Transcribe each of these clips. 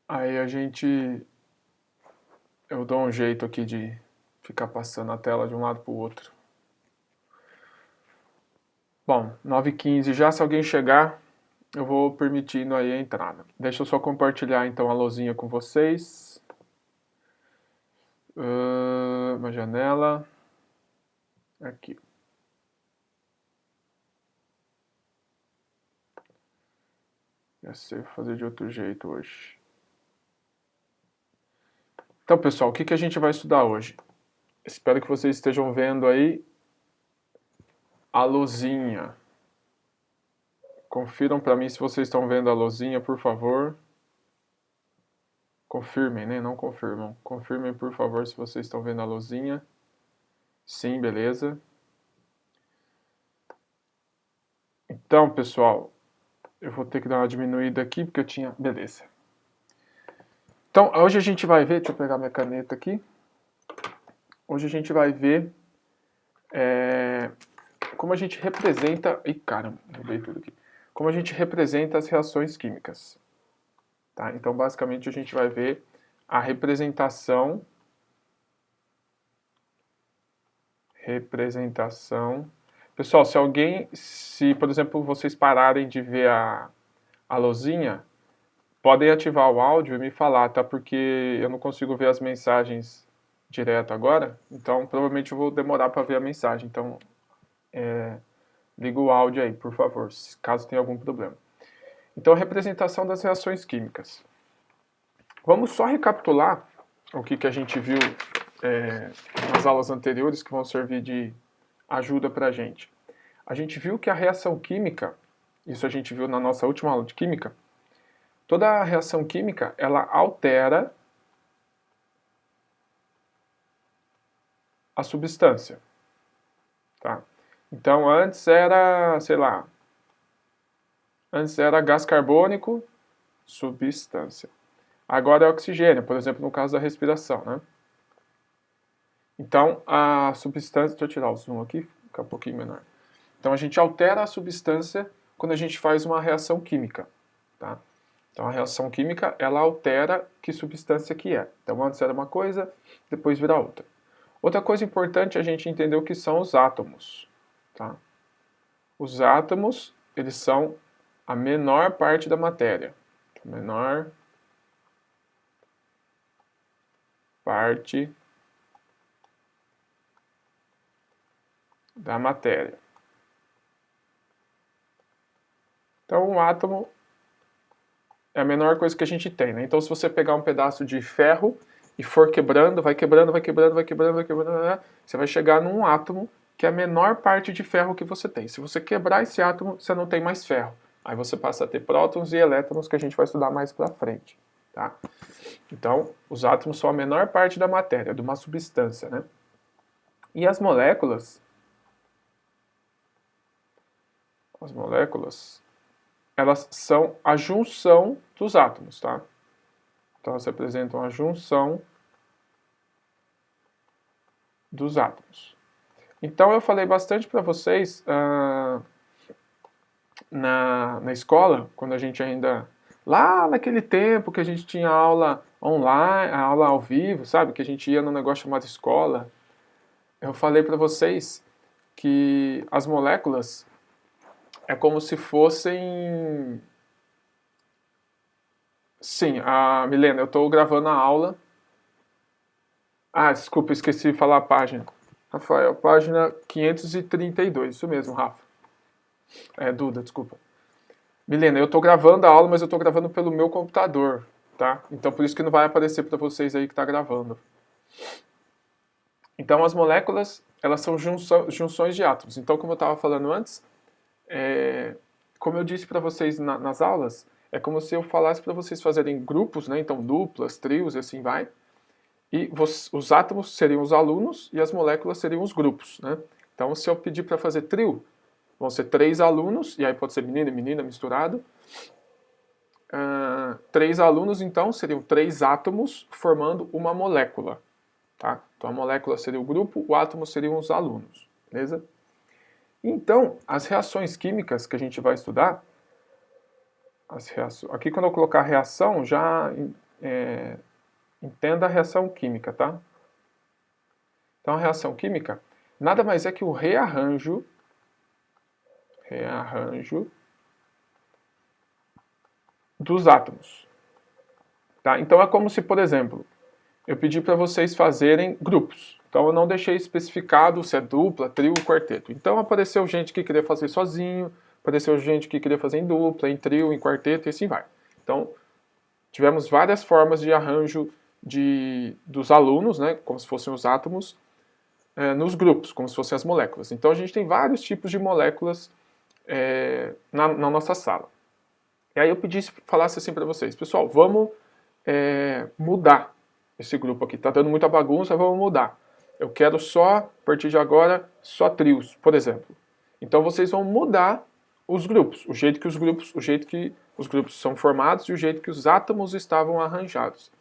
Aí eu dou um jeito aqui de ficar passando a tela de um lado para o outro. Bom, 9h15 já, se alguém chegar, eu vou permitindo aí a entrada. Deixa eu só compartilhar então a lousinha com vocês. Uma janela. Aqui. Já sei fazer de outro jeito hoje. Então, pessoal, o que a gente vai estudar hoje? Espero que vocês estejam vendo aí a luzinha. Confiram para mim se vocês estão vendo a luzinha, por favor. Confirmem, né? Não confirmam. Confirmem, por favor, se vocês estão vendo a luzinha. Sim, beleza. Então, pessoal, eu vou ter que dar uma diminuída aqui, porque eu tinha... Beleza. Então, hoje a gente vai ver... Deixa eu pegar minha caneta aqui. Hoje a gente vai ver como a gente representa... Ih, caramba, mudei tudo aqui. Como a gente representa as reações químicas. Tá? Então, basicamente, a gente vai ver a representação... Pessoal, se por exemplo, vocês pararem de ver a luzinha, podem ativar o áudio e me falar, tá? Porque eu não consigo ver as mensagens direto agora, então provavelmente eu vou demorar para ver a mensagem. Então, liga o áudio aí, por favor, caso tenha algum problema. Então, a representação das reações químicas. Vamos só recapitular o que a gente viu nas aulas anteriores, que vão servir de ajuda para a gente. A gente viu que a reação química, isso a gente viu na nossa última aula de química, toda a reação química, ela altera a substância. Tá? Então, antes era, sei lá, antes era gás carbônico, substância. Agora é oxigênio, por exemplo, no caso da respiração, né? Então, a substância... Deixa eu tirar o zoom aqui, fica um pouquinho menor. Então, a gente altera a substância quando a gente faz uma reação química, tá? Então, a reação química, ela altera que substância que é. Então, antes era uma coisa, depois vira outra. Outra coisa importante é a gente entender o que são os átomos, tá? Os átomos, eles são a menor parte da matéria. A menor parte da matéria. Então, um átomo é a menor coisa que a gente tem, né? Então, se você pegar um pedaço de ferro e for quebrando, vai quebrando, vai quebrando, vai quebrando, vai quebrando, você vai chegar num átomo que é a menor parte de ferro que você tem. Se você quebrar esse átomo, você não tem mais ferro. Aí você passa a ter prótons e elétrons, que a gente vai estudar mais pra frente, tá? Então, os átomos são a menor parte da matéria, de uma substância, né? E as moléculas, elas são a junção dos átomos, tá? Então, elas representam a junção dos átomos. Então, eu falei bastante para vocês na escola, quando a gente ainda... Lá naquele tempo que a gente tinha aula online, aula ao vivo, sabe? Que a gente ia num negócio chamado escola. Eu falei para vocês que as moléculas é como se fossem... Sim, Milena, eu estou gravando a aula. Ah, desculpa, esqueci de falar a página. Rafael, página 532, isso mesmo, Rafa. Duda, desculpa. Milena, eu estou gravando a aula, mas eu estou gravando pelo meu computador, tá? Então por isso que não vai aparecer para vocês aí que está gravando. Então as moléculas, elas são junções de átomos. Então, como eu estava falando antes, como eu disse para vocês nas aulas, é como se eu falasse para vocês fazerem grupos, né? Então duplas, trios e assim vai. E os átomos seriam os alunos e as moléculas seriam os grupos, né? Então, se eu pedir para fazer trio, vão ser 3 alunos, e aí pode ser menino e menina misturado. 3 alunos, então, seriam 3 átomos formando uma molécula. Tá? Então, a molécula seria o grupo, o átomo seriam os alunos. Beleza? Então, as reações químicas que a gente vai estudar, aqui quando eu colocar reação, já entenda a reação química, tá? Então a reação química nada mais é que o rearranjo dos átomos. Tá? Então é como se, por exemplo, eu pedi para vocês fazerem grupos. Então eu não deixei especificado se é dupla, trio ou quarteto. Então apareceu gente que queria fazer sozinho, apareceu gente que queria fazer em dupla, em trio, em quarteto e assim vai. Então tivemos várias formas de arranjo dos alunos, né, como se fossem os átomos, nos grupos, como se fossem as moléculas. Então a gente tem vários tipos de moléculas na nossa sala. E aí eu pedi que falasse assim para vocês, pessoal, vamos mudar esse grupo aqui. Tá dando muita bagunça, vamos mudar. Eu quero só, a partir de agora, só trios, por exemplo. Então vocês vão mudar os grupos, o jeito que os grupos são formados e o jeito que os átomos estavam arranjados.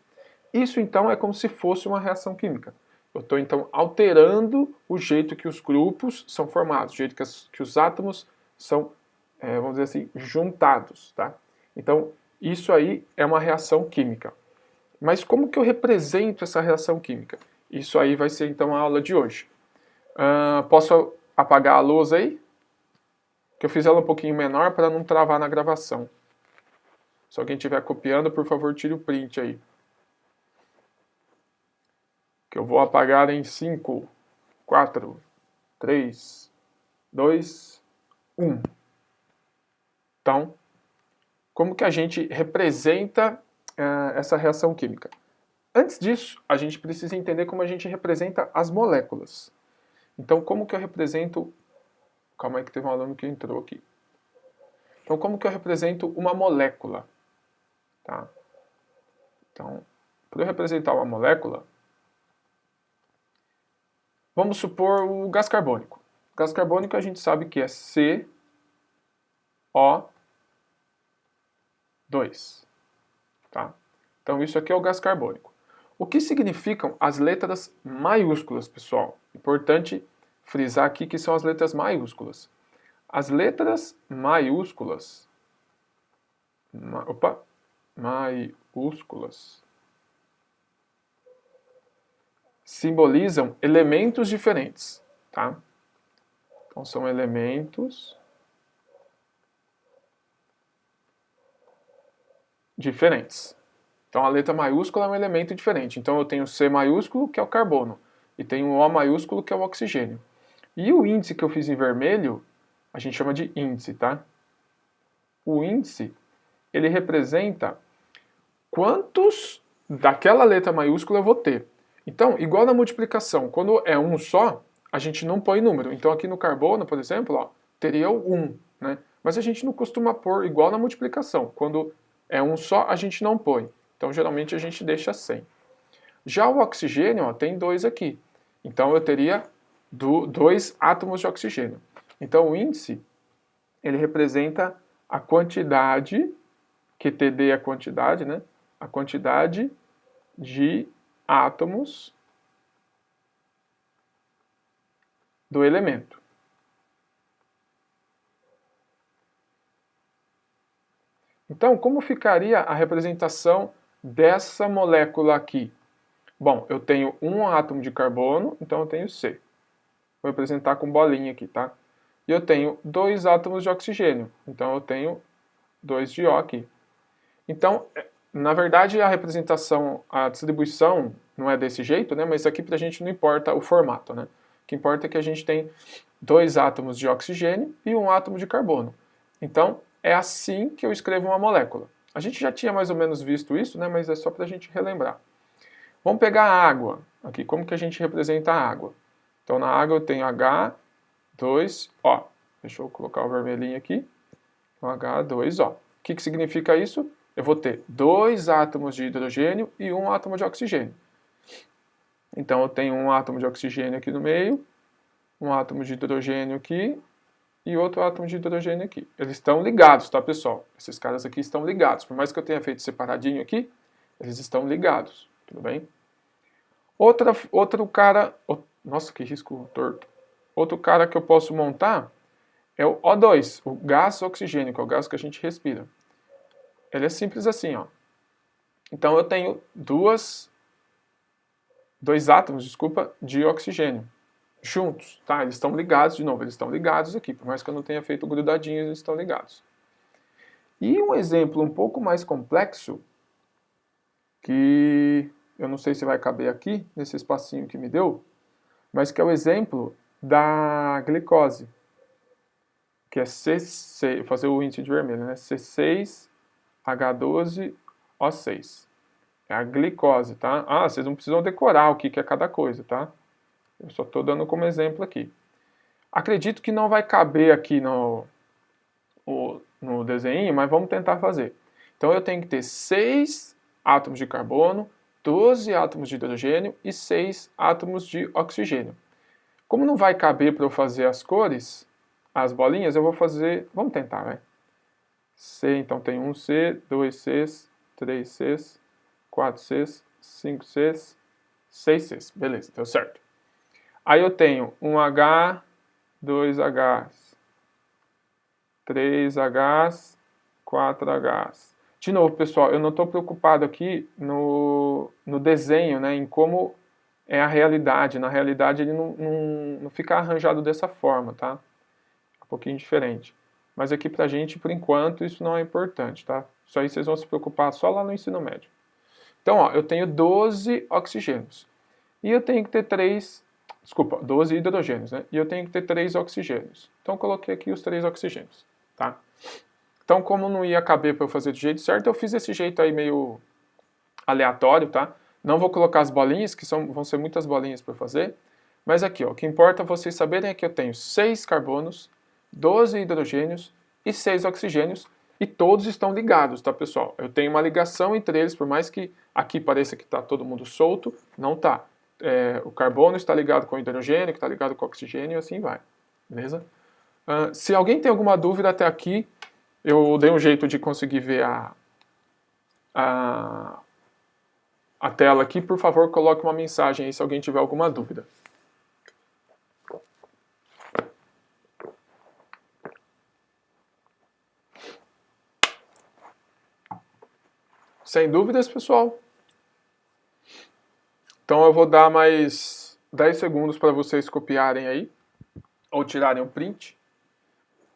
Isso então é como se fosse uma reação química. Eu estou então alterando o jeito que os grupos são formados, o jeito que os átomos são, vamos dizer assim, juntados, tá? Então isso aí é uma reação química. Mas como que eu represento essa reação química? Isso aí vai ser então a aula de hoje. Posso apagar a luz aí? Que eu fiz ela um pouquinho menor para não travar na gravação. Se alguém estiver copiando, por favor, tire o print aí. Que eu vou apagar em 5, 4, 3, 2, 1. Então, como que a gente representa essa reação química? Antes disso, a gente precisa entender como a gente representa as moléculas. Então, como que eu represento... Calma aí que teve um aluno que entrou aqui. Então, como que eu represento uma molécula? Tá? Então, para eu representar uma molécula, vamos supor o gás carbônico. O gás carbônico a gente sabe que é CO2. Tá? Então, isso aqui é o gás carbônico. O que significam as letras maiúsculas, pessoal? Importante frisar aqui que são as letras maiúsculas. As letras maiúsculas, maiúsculas, simbolizam elementos diferentes, tá? Então são elementos diferentes. Então a letra maiúscula é um elemento diferente. Então eu tenho C maiúsculo, que é o carbono, e tenho O maiúsculo, que é o oxigênio. E o índice que eu fiz em vermelho, a gente chama de índice, tá? O índice, ele representa quantos daquela letra maiúscula eu vou ter. Então, igual na multiplicação, quando é um só, a gente não põe número. Então aqui no carbono, por exemplo, ó, teria o 1, né? Mas a gente não costuma pôr igual na multiplicação. Quando é um só, a gente não põe. Então geralmente a gente deixa 100. Já o oxigênio, ó, tem 2 aqui. Então eu teria 2 átomos de oxigênio. Então o índice, ele representa a quantidade, QTD é a quantidade, né? A quantidade de átomos do elemento. Então, como ficaria a representação dessa molécula aqui? Bom, eu tenho um átomo de carbono, então eu tenho C. Vou representar com bolinha aqui, tá? E eu tenho 2 átomos de oxigênio, então eu tenho 2 de O aqui. Então, na verdade, a representação, a distribuição não é desse jeito, né? Mas aqui pra gente não importa o formato, né? O que importa é que a gente tem 2 átomos de oxigênio e um átomo de carbono. Então, é assim que eu escrevo uma molécula. A gente já tinha mais ou menos visto isso, né? Mas é só para a gente relembrar. Vamos pegar a água. Aqui, como que a gente representa a água? Então, na água eu tenho H2O. Deixa eu colocar o vermelhinho aqui. H2O. O que significa isso? Eu vou ter 2 átomos de hidrogênio e um átomo de oxigênio. Então, eu tenho um átomo de oxigênio aqui no meio, um átomo de hidrogênio aqui e outro átomo de hidrogênio aqui. Eles estão ligados, tá, pessoal? Esses caras aqui estão ligados. Por mais que eu tenha feito separadinho aqui, eles estão ligados, tudo bem? Outro cara... Nossa, que risco torto. Outro cara que eu posso montar é o O2, o gás oxigênico, é o gás que a gente respira. Ele é simples assim, ó. Então eu tenho dois átomos, desculpa, de oxigênio juntos, tá? Eles estão ligados, de novo, eles estão ligados aqui, por mais que eu não tenha feito grudadinho, eles estão ligados. E um exemplo um pouco mais complexo, que eu não sei se vai caber aqui, nesse espacinho que me deu, mas que é o exemplo da glicose, que é C6, vou fazer o índice de vermelho, né? C6H12O6. É a glicose, tá? Ah, vocês não precisam decorar o que é cada coisa, tá? Eu só estou dando como exemplo aqui. Acredito que não vai caber aqui no desenho, mas vamos tentar fazer. Então eu tenho que ter 6 átomos de carbono, 12 átomos de hidrogênio e 6 átomos de oxigênio. Como não vai caber para eu fazer as cores, as bolinhas, eu vou fazer... Vamos tentar, né? C, então tem 1C, 2Cs, 3Cs, 4Cs, 5Cs, 6Cs. Beleza, deu certo. Aí eu tenho 1H, 2Hs, 3Hs, 4Hs. De novo, pessoal, eu não estou preocupado aqui no desenho, né, em como é a realidade. Na realidade, ele não fica arranjado dessa forma, tá? É um pouquinho diferente. Mas aqui pra gente, por enquanto, isso não é importante, tá? Isso aí vocês vão se preocupar só lá no ensino médio. Então, ó, eu tenho 12 oxigênios. E eu tenho que ter 12 hidrogênios, né? E eu tenho que ter 3 oxigênios. Então, eu coloquei aqui os 3 oxigênios, tá? Então, como não ia caber para eu fazer do jeito certo, eu fiz esse jeito aí meio aleatório, tá? Não vou colocar as bolinhas, que vão ser muitas bolinhas para fazer. Mas aqui, ó, o que importa vocês saberem é que eu tenho 6 carbonos, 12 hidrogênios e 6 oxigênios, e todos estão ligados, tá, pessoal? Eu tenho uma ligação entre eles, por mais que aqui pareça que está todo mundo solto, não está. O carbono está ligado com o hidrogênio, que está ligado com o oxigênio, e assim vai. Beleza? Se alguém tem alguma dúvida até aqui, eu dei um jeito de conseguir ver a tela aqui. Por favor, coloque uma mensagem aí se alguém tiver alguma dúvida. Sem dúvidas, pessoal? Então eu vou dar mais 10 segundos para vocês copiarem aí, ou tirarem um print,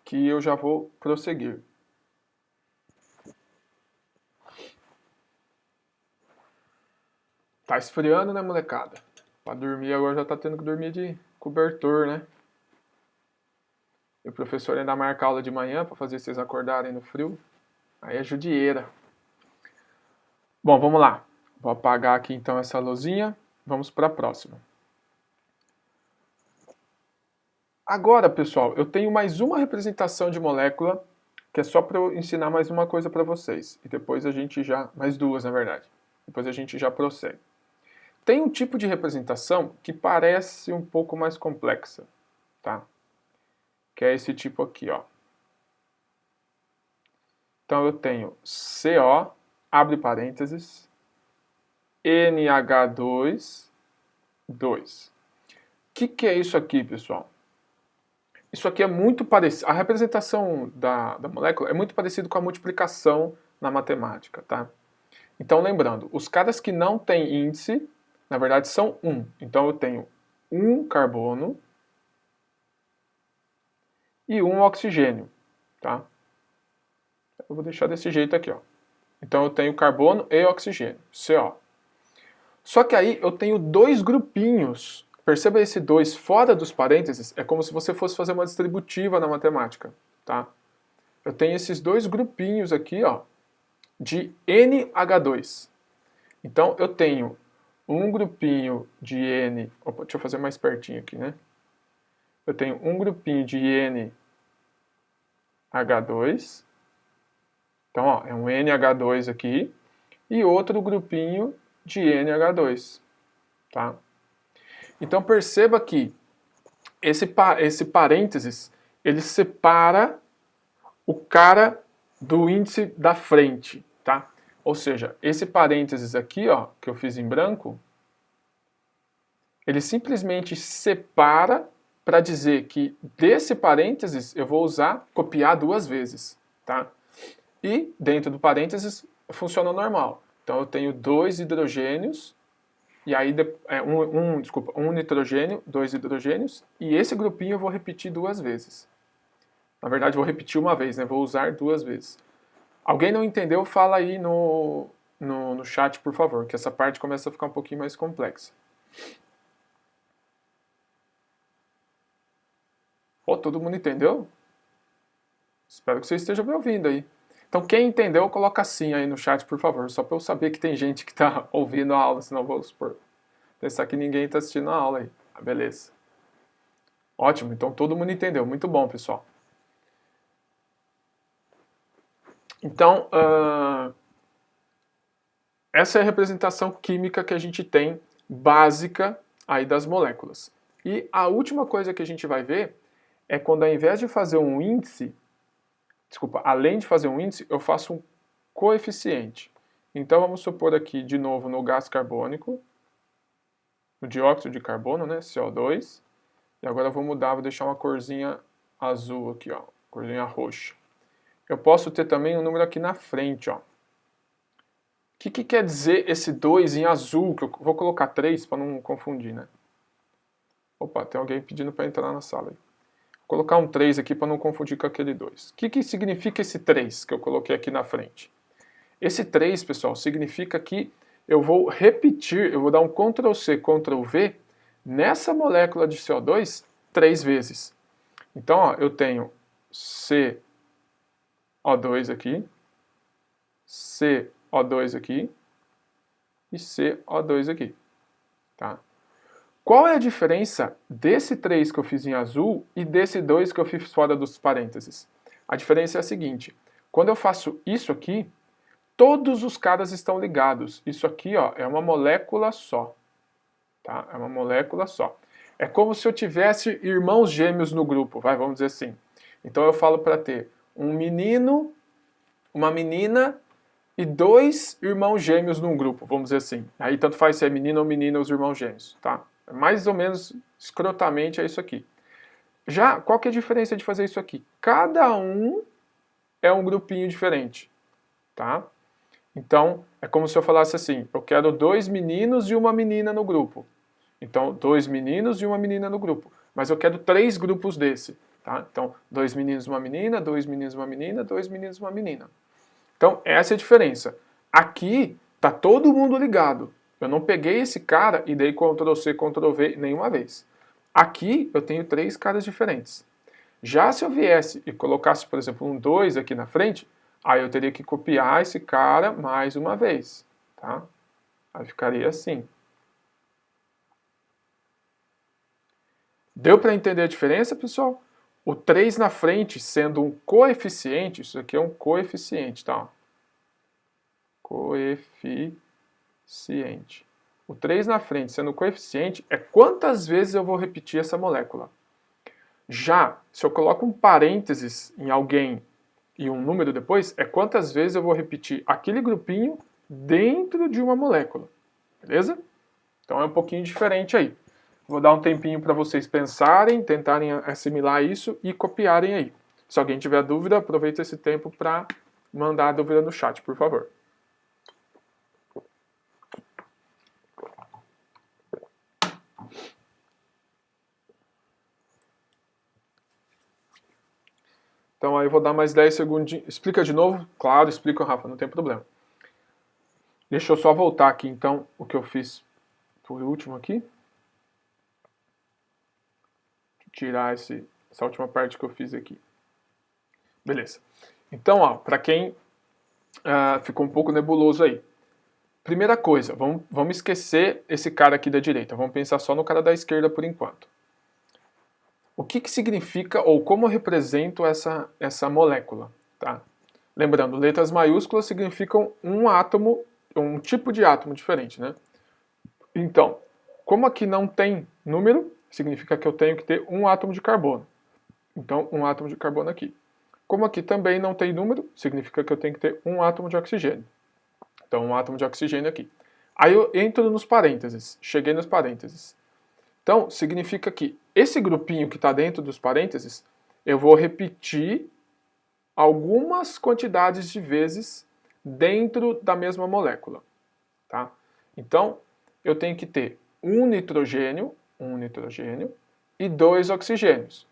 que eu já vou prosseguir. Tá esfriando, né, molecada? Pra dormir agora já tá tendo que dormir de cobertor, né? E o professor ainda marca aula de manhã para fazer vocês acordarem no frio. Aí é judieira. Bom, vamos lá. Vou apagar aqui então essa luzinha. Vamos para a próxima. Agora, pessoal, eu tenho mais uma representação de molécula, que é só para eu ensinar mais uma coisa para vocês. E depois a gente já... Mais duas, na verdade. Depois a gente já prossegue. Tem um tipo de representação que parece um pouco mais complexa, tá? Que é esse tipo aqui, ó. Então eu tenho CO, abre parênteses, NH2, 2. O que é isso aqui, pessoal? Isso aqui é muito parecido. A representação da molécula é muito parecido com a multiplicação na matemática, tá? Então, lembrando, os caras que não têm índice, na verdade, são 1. Então, eu tenho um carbono e um oxigênio, tá? Eu vou deixar desse jeito aqui, ó. Então, eu tenho carbono e oxigênio, CO. Só que aí eu tenho dois grupinhos. Perceba esse 2 fora dos parênteses, é como se você fosse fazer uma distributiva na matemática, tá? Eu tenho esses dois grupinhos aqui, ó, de NH2. Então eu tenho um grupinho de N... Opa, deixa eu fazer mais pertinho aqui, né? Eu tenho um grupinho de NH2. Então, ó, é um NH2 aqui. E outro grupinho de NH2, tá? Então perceba que esse parênteses, ele separa o cara do índice da frente, tá? Ou seja, esse parênteses aqui, ó, que eu fiz em branco, ele simplesmente separa para dizer que desse parênteses eu vou usar copiar duas vezes, tá? E dentro do parênteses funciona normal. Então eu tenho 2 hidrogênios, e aí um nitrogênio, 2 hidrogênios, e esse grupinho eu vou repetir 2 vezes. Na verdade, vou repetir uma vez, né? Vou usar 2 vezes. Alguém não entendeu? Fala aí no chat, por favor, que essa parte começa a ficar um pouquinho mais complexa. Oh, todo mundo entendeu? Espero que você esteja me ouvindo aí. Então, quem entendeu, coloca assim aí no chat, por favor, só para eu saber que tem gente que está ouvindo a aula, senão eu vou supor. Pensar que ninguém está assistindo a aula aí. Ah, beleza. Ótimo, então todo mundo entendeu. Muito bom, pessoal. Então, essa é a representação química que a gente tem básica aí das moléculas. E a última coisa que a gente vai ver é quando, ao invés de fazer um índice, além de fazer um índice, eu faço um coeficiente. Então vamos supor aqui de novo no gás carbônico, no dióxido de carbono, né, CO2. E agora eu vou mudar, vou deixar uma corzinha azul aqui, ó, corzinha roxa. Eu posso ter também um número aqui na frente, ó. O que quer dizer esse 2 em azul? Que eu vou colocar 3 para não confundir, né? Opa, tem alguém pedindo para entrar na sala aí. Vou colocar um 3 aqui para não confundir com aquele 2. O que significa esse 3 que eu coloquei aqui na frente? Esse 3, pessoal, significa que eu vou repetir, eu vou dar um Ctrl+C, Ctrl+V nessa molécula de CO2 3 vezes. Então, ó, eu tenho CO2 aqui, CO2 aqui e CO2 aqui. Tá? Qual é a diferença desse 3 que eu fiz em azul e desse 2 que eu fiz fora dos parênteses? A diferença é a seguinte, quando eu faço isso aqui, todos os caras estão ligados. Isso aqui, ó, é uma molécula só. Tá? É uma molécula só. É como se eu tivesse irmãos gêmeos no grupo, vamos dizer assim. Então eu falo para ter um menino, uma menina e 2 irmãos gêmeos num grupo, vamos dizer assim. Aí tanto faz se é menino ou menina os irmãos gêmeos, tá? Mais ou menos escrotamente é isso aqui. Já, qual que é a diferença de fazer isso aqui? Cada um é um grupinho diferente, tá? Então, é como se eu falasse assim, eu quero 2 meninos e uma menina no grupo. Então, 2 meninos e uma menina no grupo. Mas eu quero 3 grupos desse, tá? Então, 2 meninos e uma menina, 2 meninos e uma menina, 2 meninos e uma menina. Então, essa é a diferença. Aqui, tá todo mundo ligado. Eu não peguei esse cara e dei Ctrl+C, Ctrl+V nenhuma vez. Aqui, eu tenho 3 caras diferentes. Já se eu viesse e colocasse, por exemplo, um 2 aqui na frente, aí eu teria que copiar esse cara mais uma vez, tá? Aí ficaria assim. Deu para entender a diferença, pessoal? O 3 na frente sendo um coeficiente, isso aqui é um coeficiente, tá? Coeficiente. O 3 na frente sendo coeficiente é quantas vezes eu vou repetir essa molécula. Já, se eu coloco um parênteses em alguém e um número depois, é quantas vezes eu vou repetir aquele grupinho dentro de uma molécula. Beleza? Então é um pouquinho diferente aí. Vou dar um tempinho para vocês pensarem, tentarem assimilar isso e copiarem aí. Se alguém tiver dúvida, aproveita esse tempo para mandar a dúvida no chat, por favor. Então aí eu vou dar mais 10 segundinhos. Explica de novo? Claro, explica, Rafa, não tem problema. Deixa eu só voltar aqui então o que eu fiz por último aqui. Tirar essa última parte que eu fiz aqui. Beleza. Então, ó, para quem ficou um pouco nebuloso aí. Primeira coisa, vamos esquecer esse cara aqui da direita. Vamos pensar só no cara da esquerda por enquanto. O que significa ou como eu represento essa molécula? Tá? Lembrando, letras maiúsculas significam um átomo, um tipo de átomo diferente, né? Então, como aqui não tem número, significa que eu tenho que ter um átomo de carbono. Então, um átomo de carbono aqui. Como aqui também não tem número, significa que eu tenho que ter um átomo de oxigênio. Então, um átomo de oxigênio aqui. Aí eu entro nos parênteses. Cheguei nos parênteses. Então, significa que esse grupinho que está dentro dos parênteses, eu vou repetir algumas quantidades de vezes dentro da mesma molécula. tá? Então, eu tenho que ter um nitrogênio e dois oxigênios.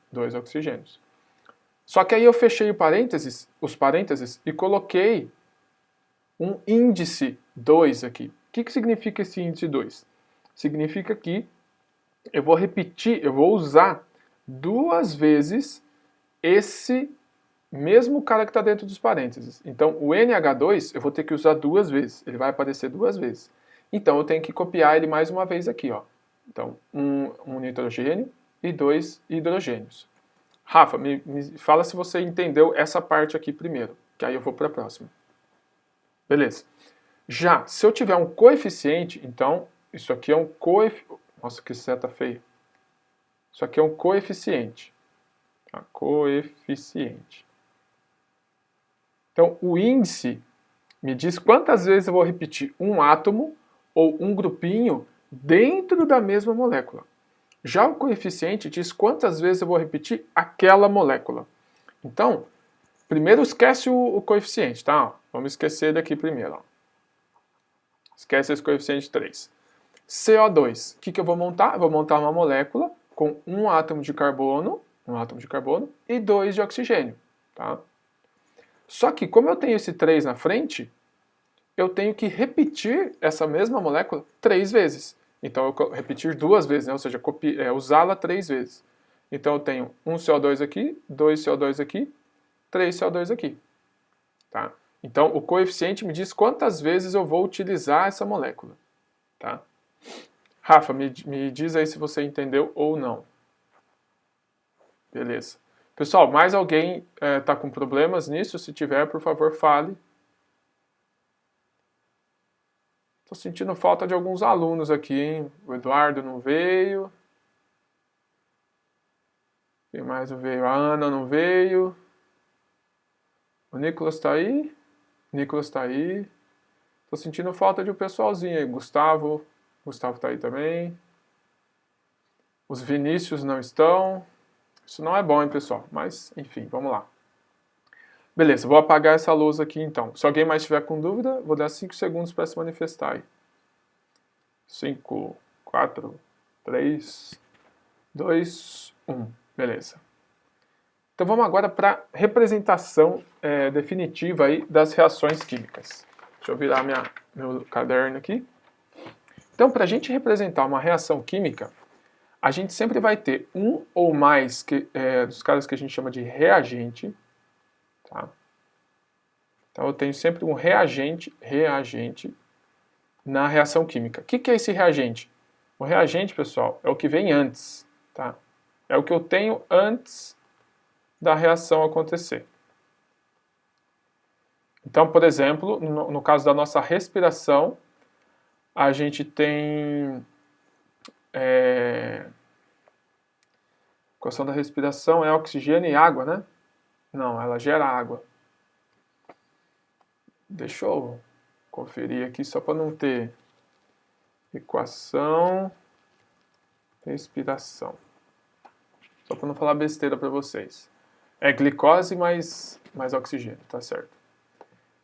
Só que aí eu fechei os parênteses e coloquei um índice 2 aqui. O que significa esse índice 2? Significa que eu vou usar duas vezes esse mesmo cara que está dentro dos parênteses. Então, o NH2 eu vou ter que usar duas vezes. Ele vai aparecer duas vezes. Então, eu tenho que copiar ele mais uma vez aqui, ó. Então, um nitrogênio e dois hidrogênios. Rafa, me fala se você entendeu essa parte aqui primeiro, que aí eu vou para a próxima. Beleza. Já, se eu tiver um coeficiente, então, isso aqui é um coeficiente. Nossa, que seta feia. Isso aqui é um coeficiente. Tá? Coeficiente. Então, o índice me diz quantas vezes eu vou repetir um átomo ou um grupinho dentro da mesma molécula. Já o coeficiente diz quantas vezes eu vou repetir aquela molécula. Então, primeiro esquece o coeficiente, tá? Vamos esquecer daqui primeiro. Ó. Esquece esse coeficiente 3. CO2, o que eu vou montar? Eu vou montar uma molécula com um átomo de carbono e dois de oxigênio, tá? Só que como eu tenho esse 3 na frente, eu tenho que repetir essa mesma molécula 3 vezes. Então eu repetir duas vezes, né? Ou seja, usá-la 3 vezes. Então eu tenho um CO2 aqui, dois CO2 aqui, 3 CO2 aqui. Tá? Então o coeficiente me diz quantas vezes eu vou utilizar essa molécula. Tá? Rafa, me diz aí se você entendeu ou não. Beleza. Pessoal, mais alguém está com problemas nisso? Se tiver, por favor, fale. Estou sentindo falta de alguns alunos aqui, hein? O Eduardo não veio. Quem mais não veio? A Ana não veio. O Nicolas está aí? Nicolas está aí. Estou sentindo falta de um pessoalzinho aí. Gustavo está aí também. Os Vinícius não estão. Isso não é bom, hein, pessoal? Mas, enfim, vamos lá. Beleza, vou apagar essa luz aqui então. Se alguém mais estiver com dúvida, vou dar 5 segundos para se manifestar aí. 5, 4, 3, 2, 1. Beleza. Então vamos agora para a representação definitiva aí das reações químicas. Deixa eu virar meu caderno aqui. Então, para a gente representar uma reação química, a gente sempre vai ter um ou mais dos caras que a gente chama de reagente. Tá? Então eu tenho sempre um reagente na reação química. O que é esse reagente? O reagente, pessoal, é o que vem antes. Tá? É o que eu tenho antes da reação acontecer. Então, por exemplo, no caso da nossa respiração, a gente tem... A equação da respiração é oxigênio e água, né? Não, ela gera água. Deixa eu conferir aqui só para não ter equação, respiração. Só para não falar besteira para vocês. É glicose mais oxigênio, tá certo.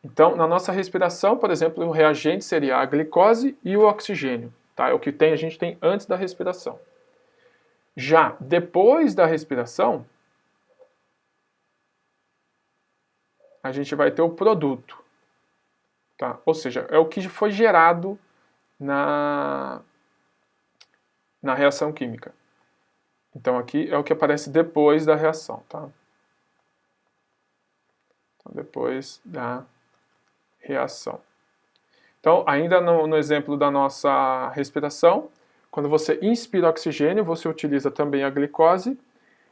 Então, na nossa respiração, por exemplo, o reagente seria a glicose e o oxigênio. Tá? É o que a gente tem antes da respiração. Já depois da respiração, a gente vai ter o produto. Tá? Ou seja, é o que foi gerado na reação química. Então aqui é o que aparece depois da reação. Tá? Então, depois da reação. Então, ainda no exemplo da nossa respiração, quando você inspira oxigênio, você utiliza também a glicose,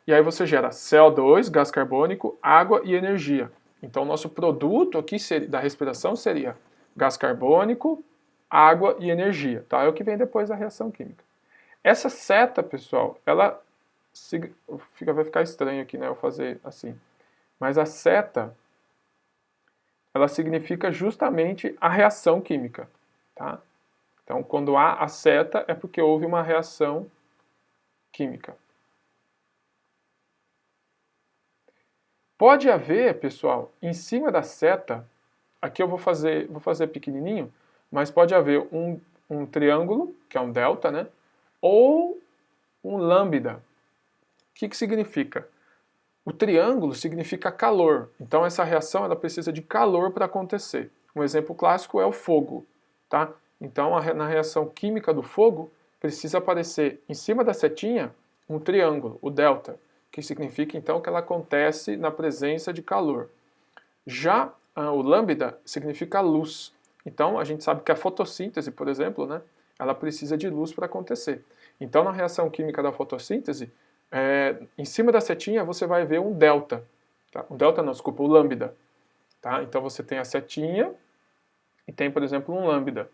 e aí você gera CO2, gás carbônico, água e energia. Então, o nosso produto aqui da respiração seria gás carbônico, água e energia. Tá? É o que vem depois da reação química. Essa seta, pessoal, ela vai ficar estranho aqui, né, eu fazer assim. Mas a seta, ela significa justamente a reação química. Tá? Então, quando há a seta, é porque houve uma reação química. Pode haver, pessoal, em cima da seta, aqui eu vou fazer pequenininho, mas pode haver um triângulo, que é um delta, né? Ou um lambda. O que significa? O triângulo significa calor, então essa reação ela precisa de calor para acontecer. Um exemplo clássico é o fogo, tá? Então na reação química do fogo precisa aparecer em cima da setinha um triângulo, o delta, que significa então que ela acontece na presença de calor. Já o lambda significa luz. Então a gente sabe que a fotossíntese, por exemplo, né, ela precisa de luz para acontecer. Então na reação química da fotossíntese, em cima da setinha você vai ver um delta. Tá? Um delta não, desculpa, o lambda. Tá? Então você tem a setinha e tem, por exemplo, um lambda.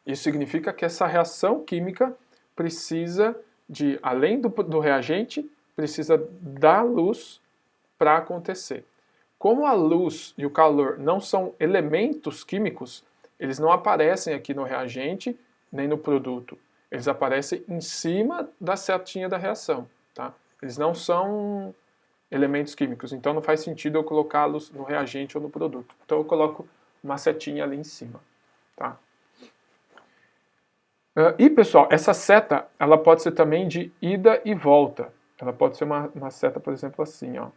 Isso significa que essa reação química precisa de, além do reagente, precisa da luz para acontecer. Como a luz e o calor não são elementos químicos, eles não aparecem aqui no reagente nem no produto. Eles aparecem em cima da setinha da reação. Tá? Eles não são elementos químicos, então não faz sentido eu colocá-los no reagente ou no produto. Então eu coloco uma setinha ali em cima. Tá? E pessoal, essa seta ela pode ser também de ida e volta. Ela pode ser uma seta, por exemplo, assim, ó.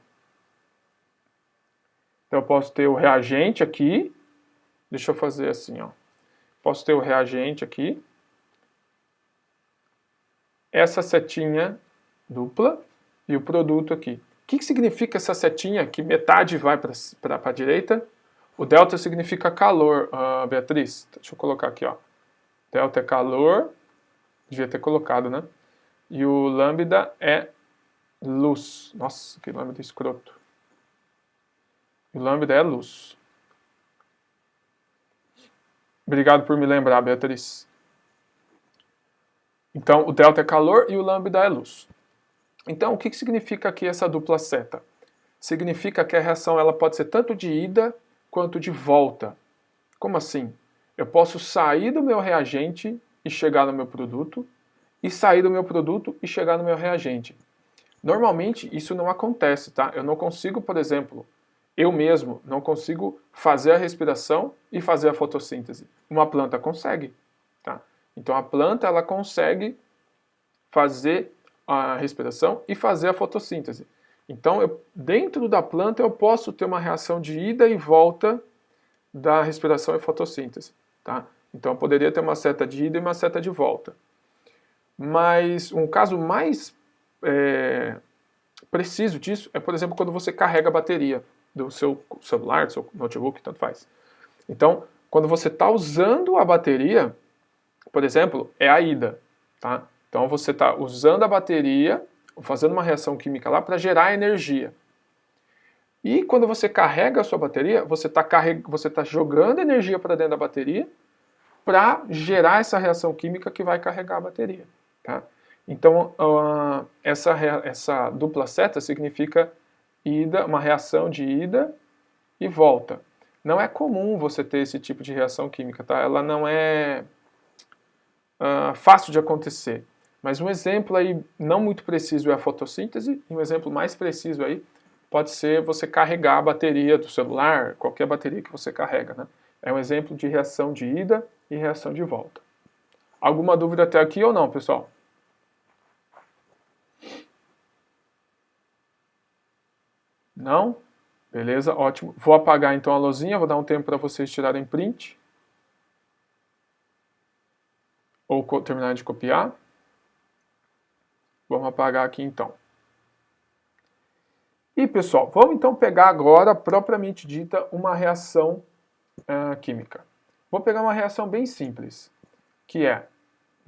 Então eu posso ter o reagente aqui. Deixa eu fazer assim, ó. Posso ter o reagente aqui. Essa setinha dupla e o produto aqui. O que significa essa setinha que metade vai para a direita? O delta significa calor, Beatriz. Deixa eu colocar aqui, ó. Delta é calor. Devia ter colocado, né? E o lambda é luz. Nossa, que lambda escroto. O lambda é luz. Obrigado por me lembrar, Beatriz. Então, o delta é calor e o lambda é luz. Então, o que significa aqui essa dupla seta? Significa que a reação ela pode ser tanto de ida quanto de volta. Como assim? Eu posso sair do meu reagente e chegar no meu produto, e sair do meu produto e chegar no meu reagente. Normalmente, isso não acontece, tá? Eu não consigo, por exemplo, eu mesmo não consigo fazer a respiração e fazer a fotossíntese. Uma planta consegue, tá? Então a planta ela consegue fazer a respiração e fazer a fotossíntese. Então dentro da planta eu posso ter uma reação de ida e volta da respiração e fotossíntese, tá? Então eu poderia ter uma seta de ida e uma seta de volta. Mas um caso mais preciso disso é, por exemplo, quando você carrega a bateria do seu celular, do seu notebook, tanto faz. Então, quando você está usando a bateria, por exemplo, é a ida, tá? Então você está usando a bateria, fazendo uma reação química lá para gerar energia. E quando você carrega a sua bateria, você tá jogando energia para dentro da bateria para gerar essa reação química que vai carregar a bateria, tá? Então, essa dupla seta significa ida, uma reação de ida e volta. Não é comum você ter esse tipo de reação química, tá? Ela não é fácil de acontecer. Mas um exemplo aí não muito preciso é a fotossíntese, e um exemplo mais preciso aí pode ser você carregar a bateria do celular, qualquer bateria que você carrega, né? É um exemplo de reação de ida e reação de volta. Alguma dúvida até aqui ou não, pessoal? Não? Beleza, ótimo. Vou apagar então a luzinha, vou dar um tempo para vocês tirarem print. Ou terminar de copiar. Vamos apagar aqui então. E pessoal, vamos então pegar agora, propriamente dita, uma reação química. Vou pegar uma reação bem simples, que é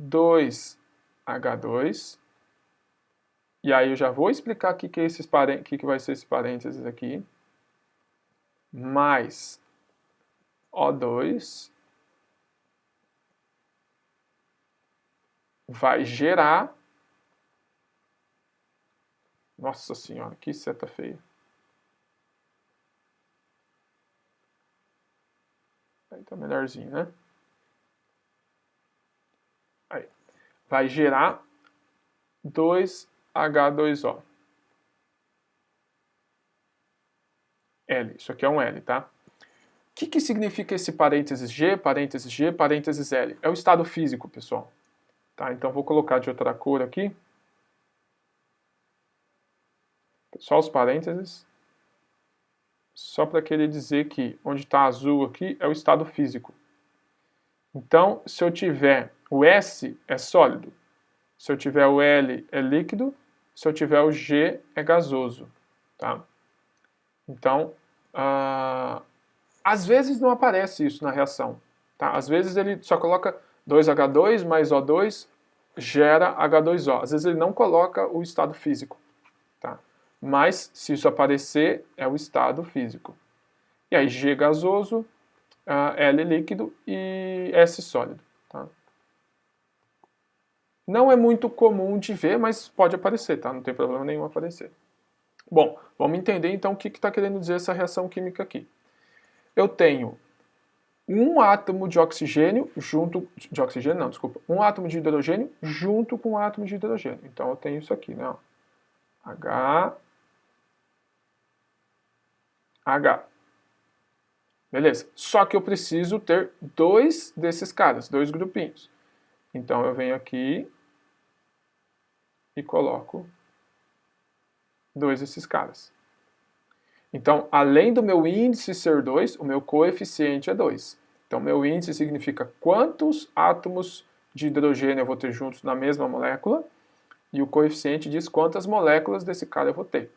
2H2, e aí eu já vou explicar o que vai ser esse parênteses aqui, mais O2, vai gerar, nossa senhora, que seta feia. Aí tá melhorzinho, né? Aí. Vai gerar 2H2O. L, isso aqui é um L, tá? que significa esse parênteses G, parênteses G, parênteses L? É o estado físico, pessoal. Tá, então vou colocar de outra cor aqui. Só os parênteses. Só para querer dizer que onde está azul aqui é o estado físico. Então, se eu tiver o S é sólido, se eu tiver o L é líquido, se eu tiver o G é gasoso. Tá? Então, às vezes não aparece isso na reação. Tá? Às vezes ele só coloca 2H2 mais O2 gera H2O. Às vezes ele não coloca o estado físico. Tá? Mas, se isso aparecer, é o estado físico. E aí, G gasoso, L líquido e S sólido. Tá? Não é muito comum de ver, mas pode aparecer, tá? Não tem problema nenhum aparecer. Bom, vamos entender então o que está querendo dizer essa reação química aqui. Eu tenho um átomo de oxigênio junto... De oxigênio não, desculpa. Um átomo de hidrogênio junto com um átomo de hidrogênio. Então eu tenho isso aqui, né? H... H. Beleza. Só que eu preciso ter dois desses caras, dois grupinhos. Então eu venho aqui e coloco dois desses caras. Então, além do meu índice ser 2, o meu coeficiente é 2. Então, meu índice significa quantos átomos de hidrogênio eu vou ter juntos na mesma molécula, e o coeficiente diz quantas moléculas desse cara eu vou ter.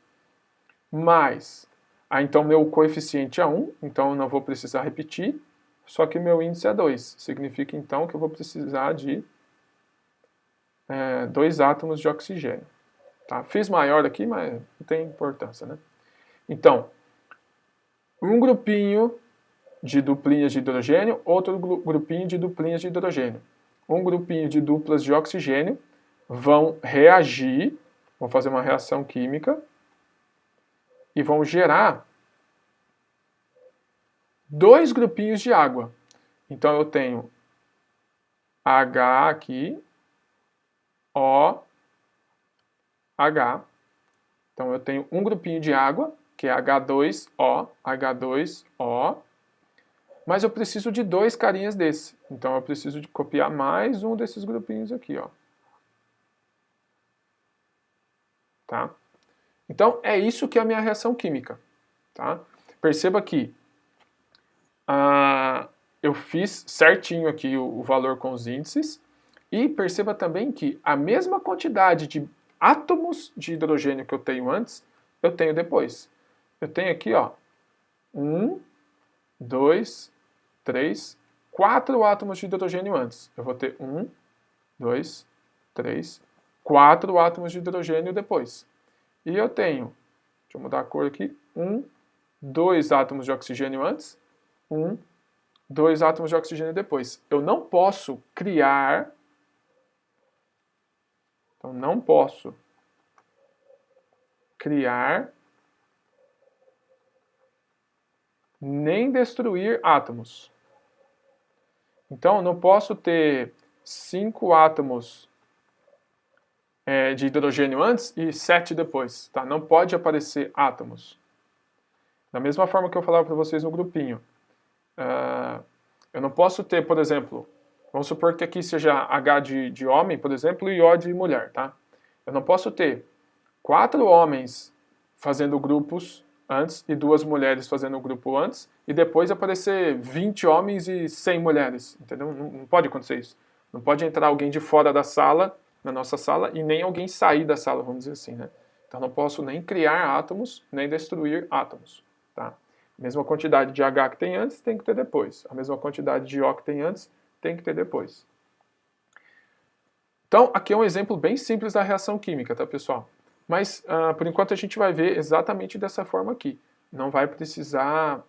Mas, então meu coeficiente é 1, então eu não vou precisar repetir, só que meu índice é 2. Significa então que eu vou precisar de 2 átomos de oxigênio. Tá? Fiz maior aqui, mas não tem importância, né? Então, um grupinho de duplinhas de hidrogênio, outro grupinho de duplinhas de hidrogênio. Um grupinho de duplas de oxigênio vão reagir, vão fazer uma reação química e vão gerar dois grupinhos de água. Então eu tenho H aqui, O, H. Então eu tenho um grupinho de água, que é H2O, H2O. Mas eu preciso de dois carinhas desse. Então eu preciso de copiar mais um desses grupinhos aqui, ó. Tá? Então é isso que é a minha reação química. Tá? Perceba que eu fiz certinho aqui o valor com os índices. E perceba também que a mesma quantidade de átomos de hidrogênio que eu tenho antes, eu tenho depois. Eu tenho aqui, ó, 1, 2, 3, 4 átomos de hidrogênio antes. Eu vou ter 1, 2, 3, 4 átomos de hidrogênio depois. E eu tenho, deixa eu mudar a cor aqui, 1, 2 átomos de oxigênio antes, 1, 2 átomos de oxigênio depois. Eu não posso criar, então não posso criar nem destruir átomos. Então, eu não posso ter 5 átomos de hidrogênio antes e 7 depois. Tá? Não pode aparecer átomos. Da mesma forma que eu falava para vocês no grupinho. Eu não posso ter, por exemplo, vamos supor que aqui seja H de homem, por exemplo, e O de mulher. Tá? Eu não posso ter 4 homens fazendo grupos antes e 2 mulheres fazendo o grupo antes e depois aparecer 20 homens e 100 mulheres, entendeu? Não pode acontecer isso. Não pode entrar alguém de fora da sala, na nossa sala, e nem alguém sair da sala, vamos dizer assim, né? Então não posso nem criar átomos, nem destruir átomos, tá? A mesma quantidade de H que tem antes, tem que ter depois. A mesma quantidade de O que tem antes, tem que ter depois. Então, aqui é um exemplo bem simples da reação química, tá, pessoal? Mas, por enquanto, a gente vai ver exatamente dessa forma aqui. Não vai precisar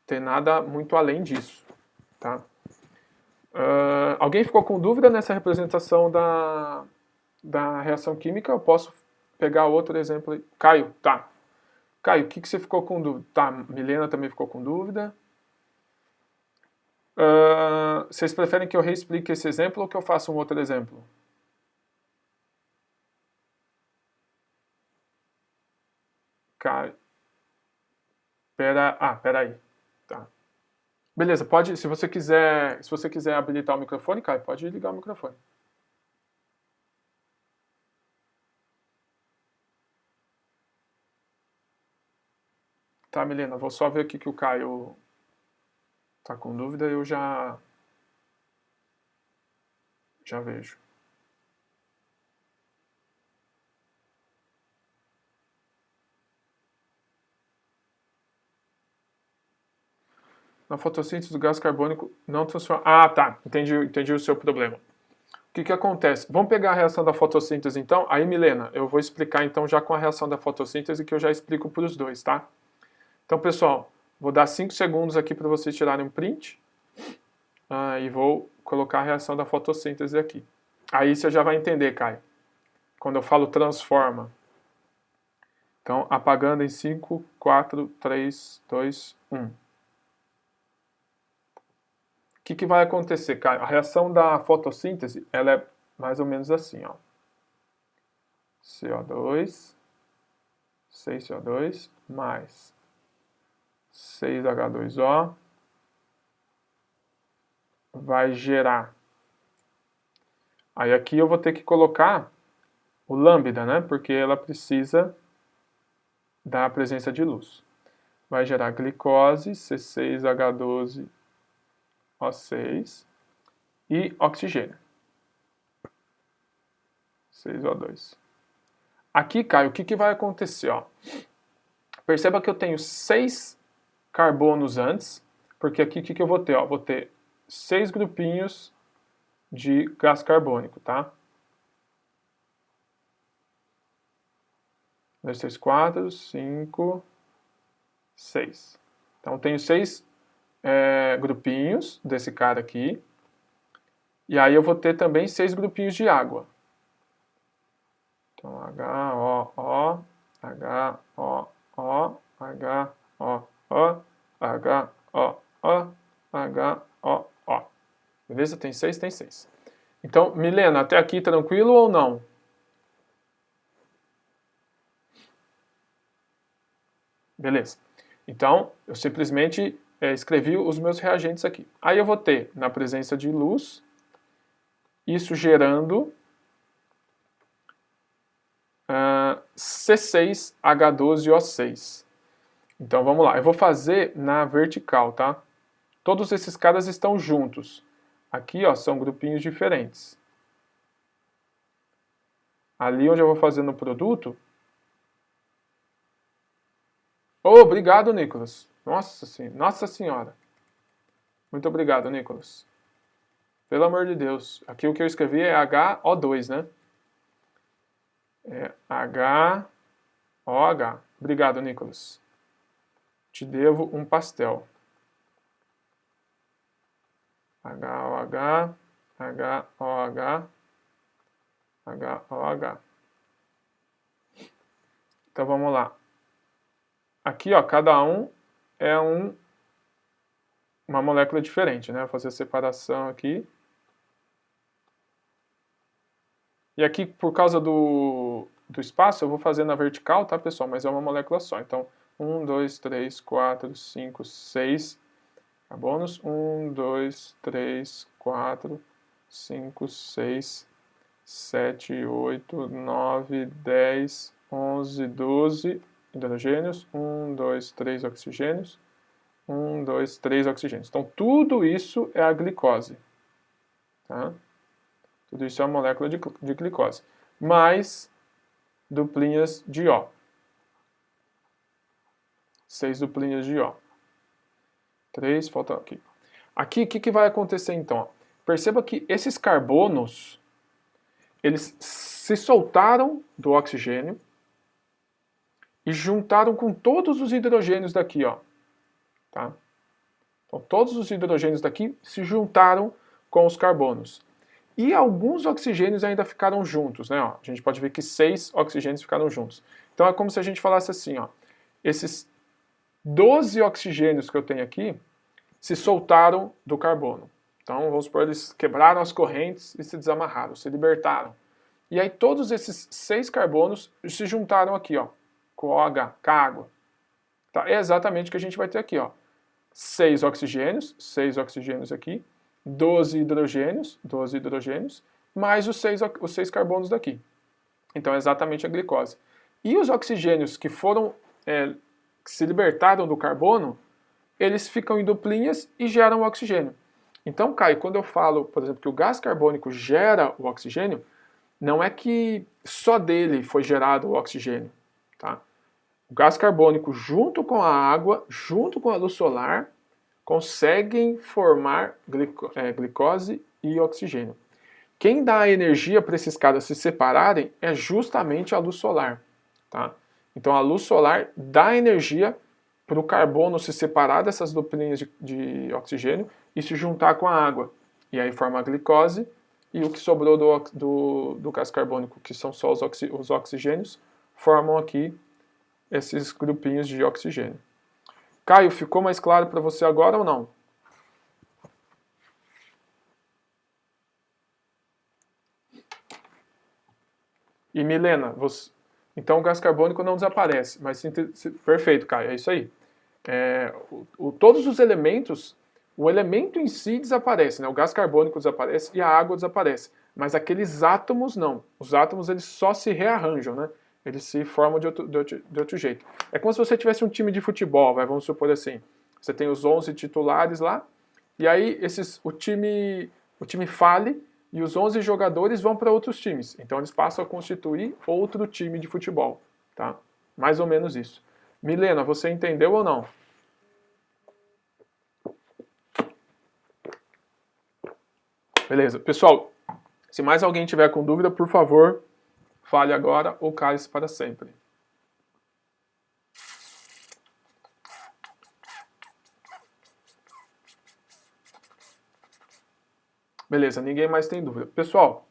ter nada muito além disso. Tá? Alguém ficou com dúvida nessa representação da reação química? Eu posso pegar outro exemplo aí. Caio, tá. Caio, o que você ficou com dúvida? Tá, Milena também ficou com dúvida. Vocês preferem que eu reexplique esse exemplo ou que eu faça um outro exemplo? Caio. Peraí. Tá. Beleza, pode, se você quiser habilitar o microfone, Caio, pode ligar o microfone. Tá, Milena, vou só ver aqui que o Caio tá com dúvida e eu já vejo. Na fotossíntese do gás carbônico não transforma... Ah, tá, entendi o seu problema. O que acontece? Vamos pegar a reação da fotossíntese então? Aí, Milena, eu vou explicar então já com a reação da fotossíntese que eu já explico para os dois, tá? Então, pessoal, vou dar 5 segundos aqui para vocês tirarem um print e vou colocar a reação da fotossíntese aqui. Aí você já vai entender, Caio, quando eu falo transforma. Então, apagando em 5, 4, 3, 2, 1. O que vai acontecer, Caio? A reação da fotossíntese, ela é mais ou menos assim, ó. CO2, 6CO2, mais 6H2O, vai gerar. Aí aqui eu vou ter que colocar o lambda, né? Porque ela precisa da presença de luz. Vai gerar glicose, C6H12O6 e oxigênio, 6O2. Aqui, Caio, o que vai acontecer? Ó? Perceba que eu tenho 6 carbonos antes, porque aqui o que eu vou ter? Ó? Vou ter 6 grupinhos de gás carbônico, tá? 2, 3, 4, 5, 6. Então, tenho 6 grupinhos desse cara aqui. E aí eu vou ter também 6 grupinhos de água. Então, H-O-O, H-O-O, H-O-O, H-O-O, H-O-O. Beleza? Tem 6, tem 6. Então, Milena, até aqui tranquilo ou não? Beleza. Então, eu simplesmente escrevi os meus reagentes aqui. Aí eu vou ter, na presença de luz, isso gerando C6H12O6. Então vamos lá, eu vou fazer na vertical, tá? Todos esses caras estão juntos. Aqui, ó, são grupinhos diferentes. Ali onde eu vou fazer no produto... Oh, obrigado, Nicolas. Nossa senhora. Muito obrigado, Nicolas. Pelo amor de Deus. Aqui o que eu escrevi é HO2, né? É HOH. Obrigado, Nicolas. Te devo um pastel. HOH, HOH, HOH. Então vamos lá. Aqui, ó, cada um é uma molécula diferente, né? Vou fazer a separação aqui. E aqui, por causa do espaço, eu vou fazer na vertical, tá, pessoal? Mas é uma molécula só. Então, 1, 2, 3, 4, 5, 6 carbonos. 1, 2, 3, 4, 5, 6, 7, 8, 9, 10, 11, 12 hidrogênios. 1, 2, 3 oxigênios. 1, 2, 3 oxigênios. Então, tudo isso é a glicose. Tá? Tudo isso é uma molécula de glicose. Mais duplinhas de O. 6 duplinhas de O. 3, falta aqui. Aqui, o que vai acontecer então? Perceba que esses carbonos, eles se soltaram do oxigênio e juntaram com todos os hidrogênios daqui, ó. Tá? Então, todos os hidrogênios daqui se juntaram com os carbonos. E alguns oxigênios ainda ficaram juntos, né? Ó, a gente pode ver que 6 oxigênios ficaram juntos. Então é como se a gente falasse assim, ó, esses 12 oxigênios que eu tenho aqui se soltaram do carbono. Então vamos supor, eles quebraram as correntes e se desamarraram, se libertaram. E aí todos esses 6 carbonos se juntaram aqui, ó, com OH, com a água. Tá? É exatamente o que a gente vai ter aqui, ó. 6 oxigênios aqui, 12 hidrogênios, mais os 6 carbonos daqui. Então é exatamente a glicose. E os oxigênios que foram, que se libertaram do carbono, eles ficam em duplinhas e geram o oxigênio. Então, Caio, quando eu falo, por exemplo, que o gás carbônico gera o oxigênio, não é que só dele foi gerado o oxigênio, tá? O gás carbônico, junto com a água, junto com a luz solar, conseguem formar glicose e oxigênio. Quem dá a energia para esses caras se separarem é justamente a luz solar, tá? Então a luz solar dá energia para o carbono se separar dessas duplinhas de oxigênio e se juntar com a água. E aí forma a glicose, e o que sobrou do gás carbônico, que são só os oxigênios, formam aqui esses grupinhos de oxigênio. Caio, ficou mais claro para você agora ou não? E Milena, então o gás carbônico não desaparece, mas perfeito, Caio, é isso aí. Todos os elementos, o elemento em si desaparece, né? O gás carbônico desaparece e a água desaparece, mas aqueles átomos não. Os átomos eles só se rearranjam, né? Eles se formam de outro jeito. É como se você tivesse um time de futebol, vamos supor assim. Você tem os 11 titulares lá, e aí o time fale e os 11 jogadores vão para outros times. Então eles passam a constituir outro time de futebol, tá? Mais ou menos isso. Milena, você entendeu ou não? Beleza. Pessoal, se mais alguém tiver com dúvida, por favor, fale agora ou cale-se para sempre. Beleza, ninguém mais tem dúvida. Pessoal,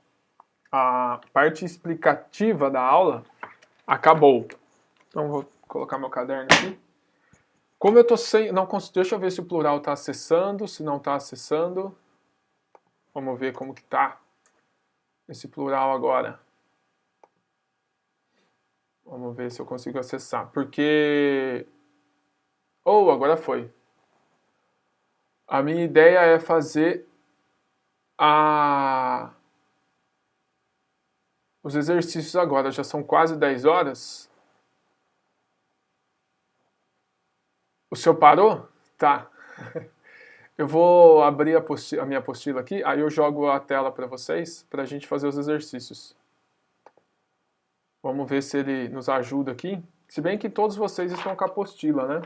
a parte explicativa da aula acabou. Então vou colocar meu caderno aqui. Como eu tô sem, não deixa eu ver se o plural está acessando, se não está acessando. Vamos ver como que tá esse plural agora. Vamos ver se eu consigo acessar, porque agora foi. A minha ideia é fazer os exercícios agora. Já são quase 10 horas. O senhor parou? Tá. Eu vou abrir a minha apostila aqui, aí eu jogo a tela para vocês, para a gente fazer os exercícios. Vamos ver se ele nos ajuda aqui. Se bem que todos vocês estão com a apostila, né?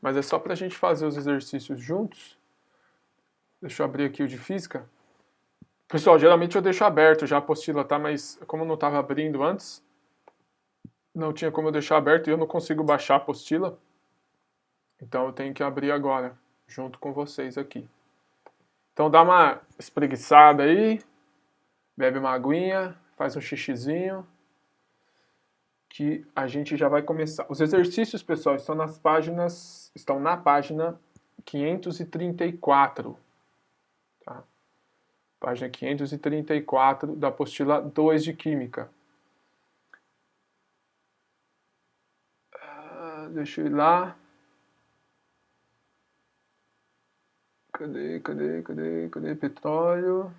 Mas é só para a gente fazer os exercícios juntos. Deixa eu abrir aqui o de física. Pessoal, geralmente eu deixo aberto já a apostila, tá? Mas como eu não estava abrindo antes, não tinha como eu deixar aberto e eu não consigo baixar a apostila. Então eu tenho que abrir agora, junto com vocês aqui. Então dá uma espreguiçada aí, bebe uma aguinha, faz um xixizinho, que a gente já vai começar. Os exercícios, pessoal, estão na página 534. Tá? Página 534 da apostila 2 de Química. Deixa eu ir lá. Cadê? Petróleo.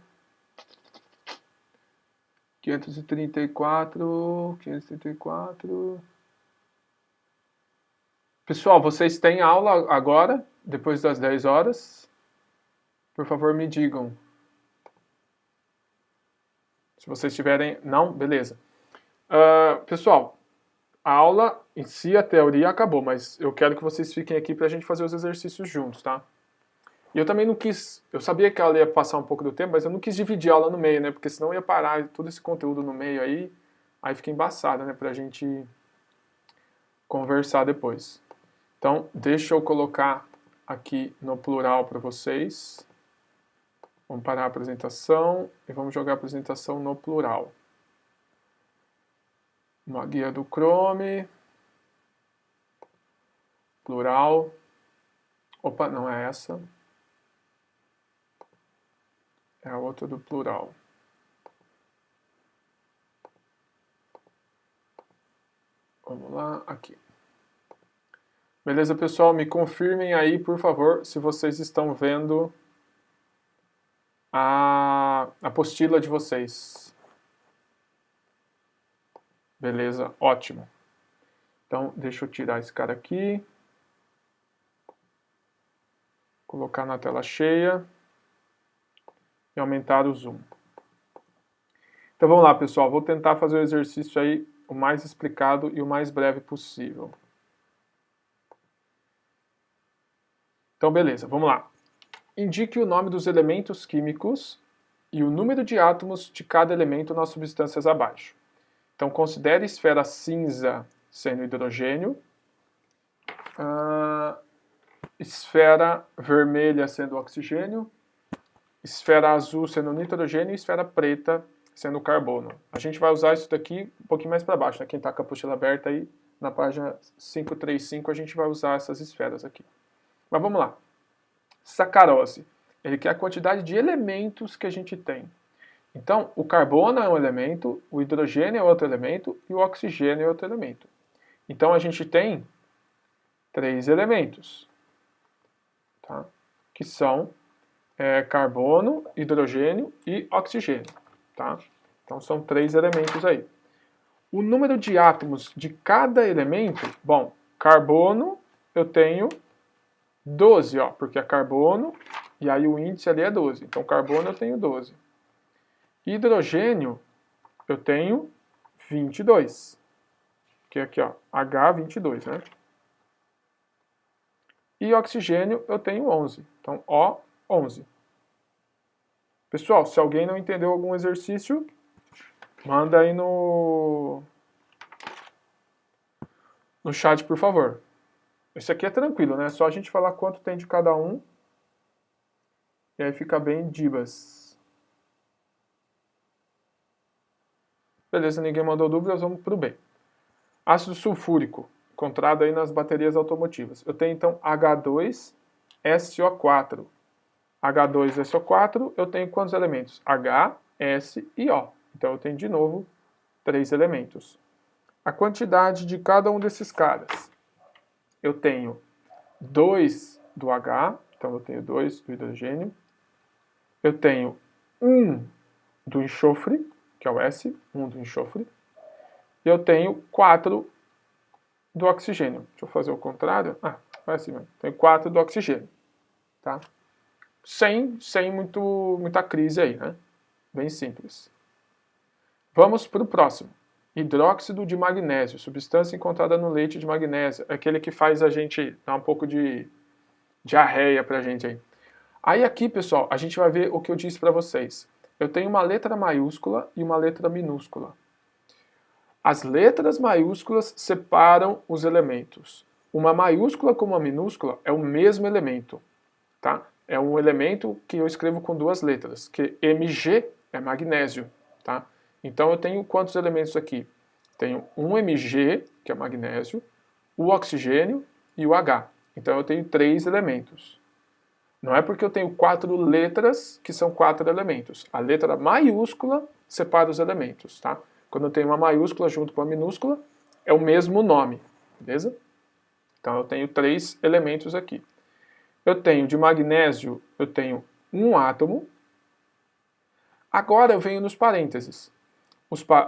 534. Pessoal, vocês têm aula agora, depois das 10 horas? Por favor, me digam. Se vocês tiverem... Não? Beleza. Pessoal, a aula em si, a teoria acabou, mas eu quero que vocês fiquem aqui para a gente fazer os exercícios juntos, tá? E eu também não quis... Eu sabia que a aula ia passar um pouco do tempo, mas eu não quis dividir a aula no meio, né? Porque senão ia parar todo esse conteúdo no meio aí fica embaçado, né? Pra gente conversar depois. Então, deixa eu colocar aqui no plural para vocês. Vamos parar a apresentação e vamos jogar a apresentação no plural. Uma guia do Chrome. Plural. Opa, não é essa. É a outra do plural. Vamos lá, aqui. Beleza, pessoal? Me confirmem aí, por favor, se vocês estão vendo a apostila de vocês. Beleza, ótimo. Então, deixa eu tirar esse cara aqui. Colocar na tela cheia. E aumentar o zoom. Então vamos lá, pessoal. Vou tentar fazer o exercício aí o mais explicado e o mais breve possível. Então, beleza, vamos lá. Indique o nome dos elementos químicos e o número de átomos de cada elemento nas substâncias abaixo. Então, considere esfera cinza sendo hidrogênio, esfera vermelha sendo oxigênio, esfera azul sendo nitrogênio e esfera preta sendo carbono. A gente vai usar isso daqui um pouquinho mais para baixo, né? Quem está com a apostila aberta aí, na página 535, a gente vai usar essas esferas aqui. Mas vamos lá. Sacarose. Ele quer a quantidade de elementos que a gente tem. Então, o carbono é um elemento, o hidrogênio é outro elemento e o oxigênio é outro elemento. Então, a gente tem 3 elementos, tá? Que são carbono, hidrogênio e oxigênio. Tá? Então, são 3 elementos aí. O número de átomos de cada elemento, bom, carbono eu tenho 12, ó, porque é carbono, e aí o índice ali é 12. Então, carbono eu tenho 12. Hidrogênio eu tenho 22. Que é aqui, ó, H22, né? E oxigênio eu tenho 11. Então, O11. Pessoal, se alguém não entendeu algum exercício, manda aí no chat, por favor. Esse aqui é tranquilo, né? É só a gente falar quanto tem de cada um. E aí fica bem dibas. Beleza, ninguém mandou dúvidas, vamos pro B. Ácido sulfúrico, encontrado aí nas baterias automotivas. Eu tenho então H2SO4. H2SO4, eu tenho quantos elementos? H, S e O. Então eu tenho de novo 3 elementos. A quantidade de cada um desses caras. Eu tenho 2 do H, então eu tenho 2 do hidrogênio. Eu tenho 1 do enxofre, que é o S, 1 do enxofre. E eu tenho 4 do oxigênio. Deixa eu fazer o contrário. Vai assim mesmo. Tenho 4 do oxigênio. Tá? Sem muita crise aí, né? Bem simples. Vamos para o próximo. Hidróxido de magnésio, substância encontrada no leite de magnésio. É aquele que faz a gente dar um pouco de diarreia pra gente aí. Aí aqui, pessoal, a gente vai ver o que eu disse para vocês. Eu tenho uma letra maiúscula e uma letra minúscula. As letras maiúsculas separam os elementos. Uma maiúscula com uma minúscula é o mesmo elemento, tá? É um elemento que eu escrevo com 2 letras, que Mg é magnésio, tá? Então eu tenho quantos elementos aqui? Tenho um Mg, que é magnésio, o oxigênio e o H. Então eu tenho 3 elementos. Não é porque eu tenho 4 letras que são 4 elementos. A letra maiúscula separa os elementos, tá? Quando eu tenho uma maiúscula junto com a minúscula, é o mesmo nome, beleza? Então eu tenho 3 elementos aqui. Eu tenho de magnésio, eu tenho um átomo. Agora eu venho nos parênteses.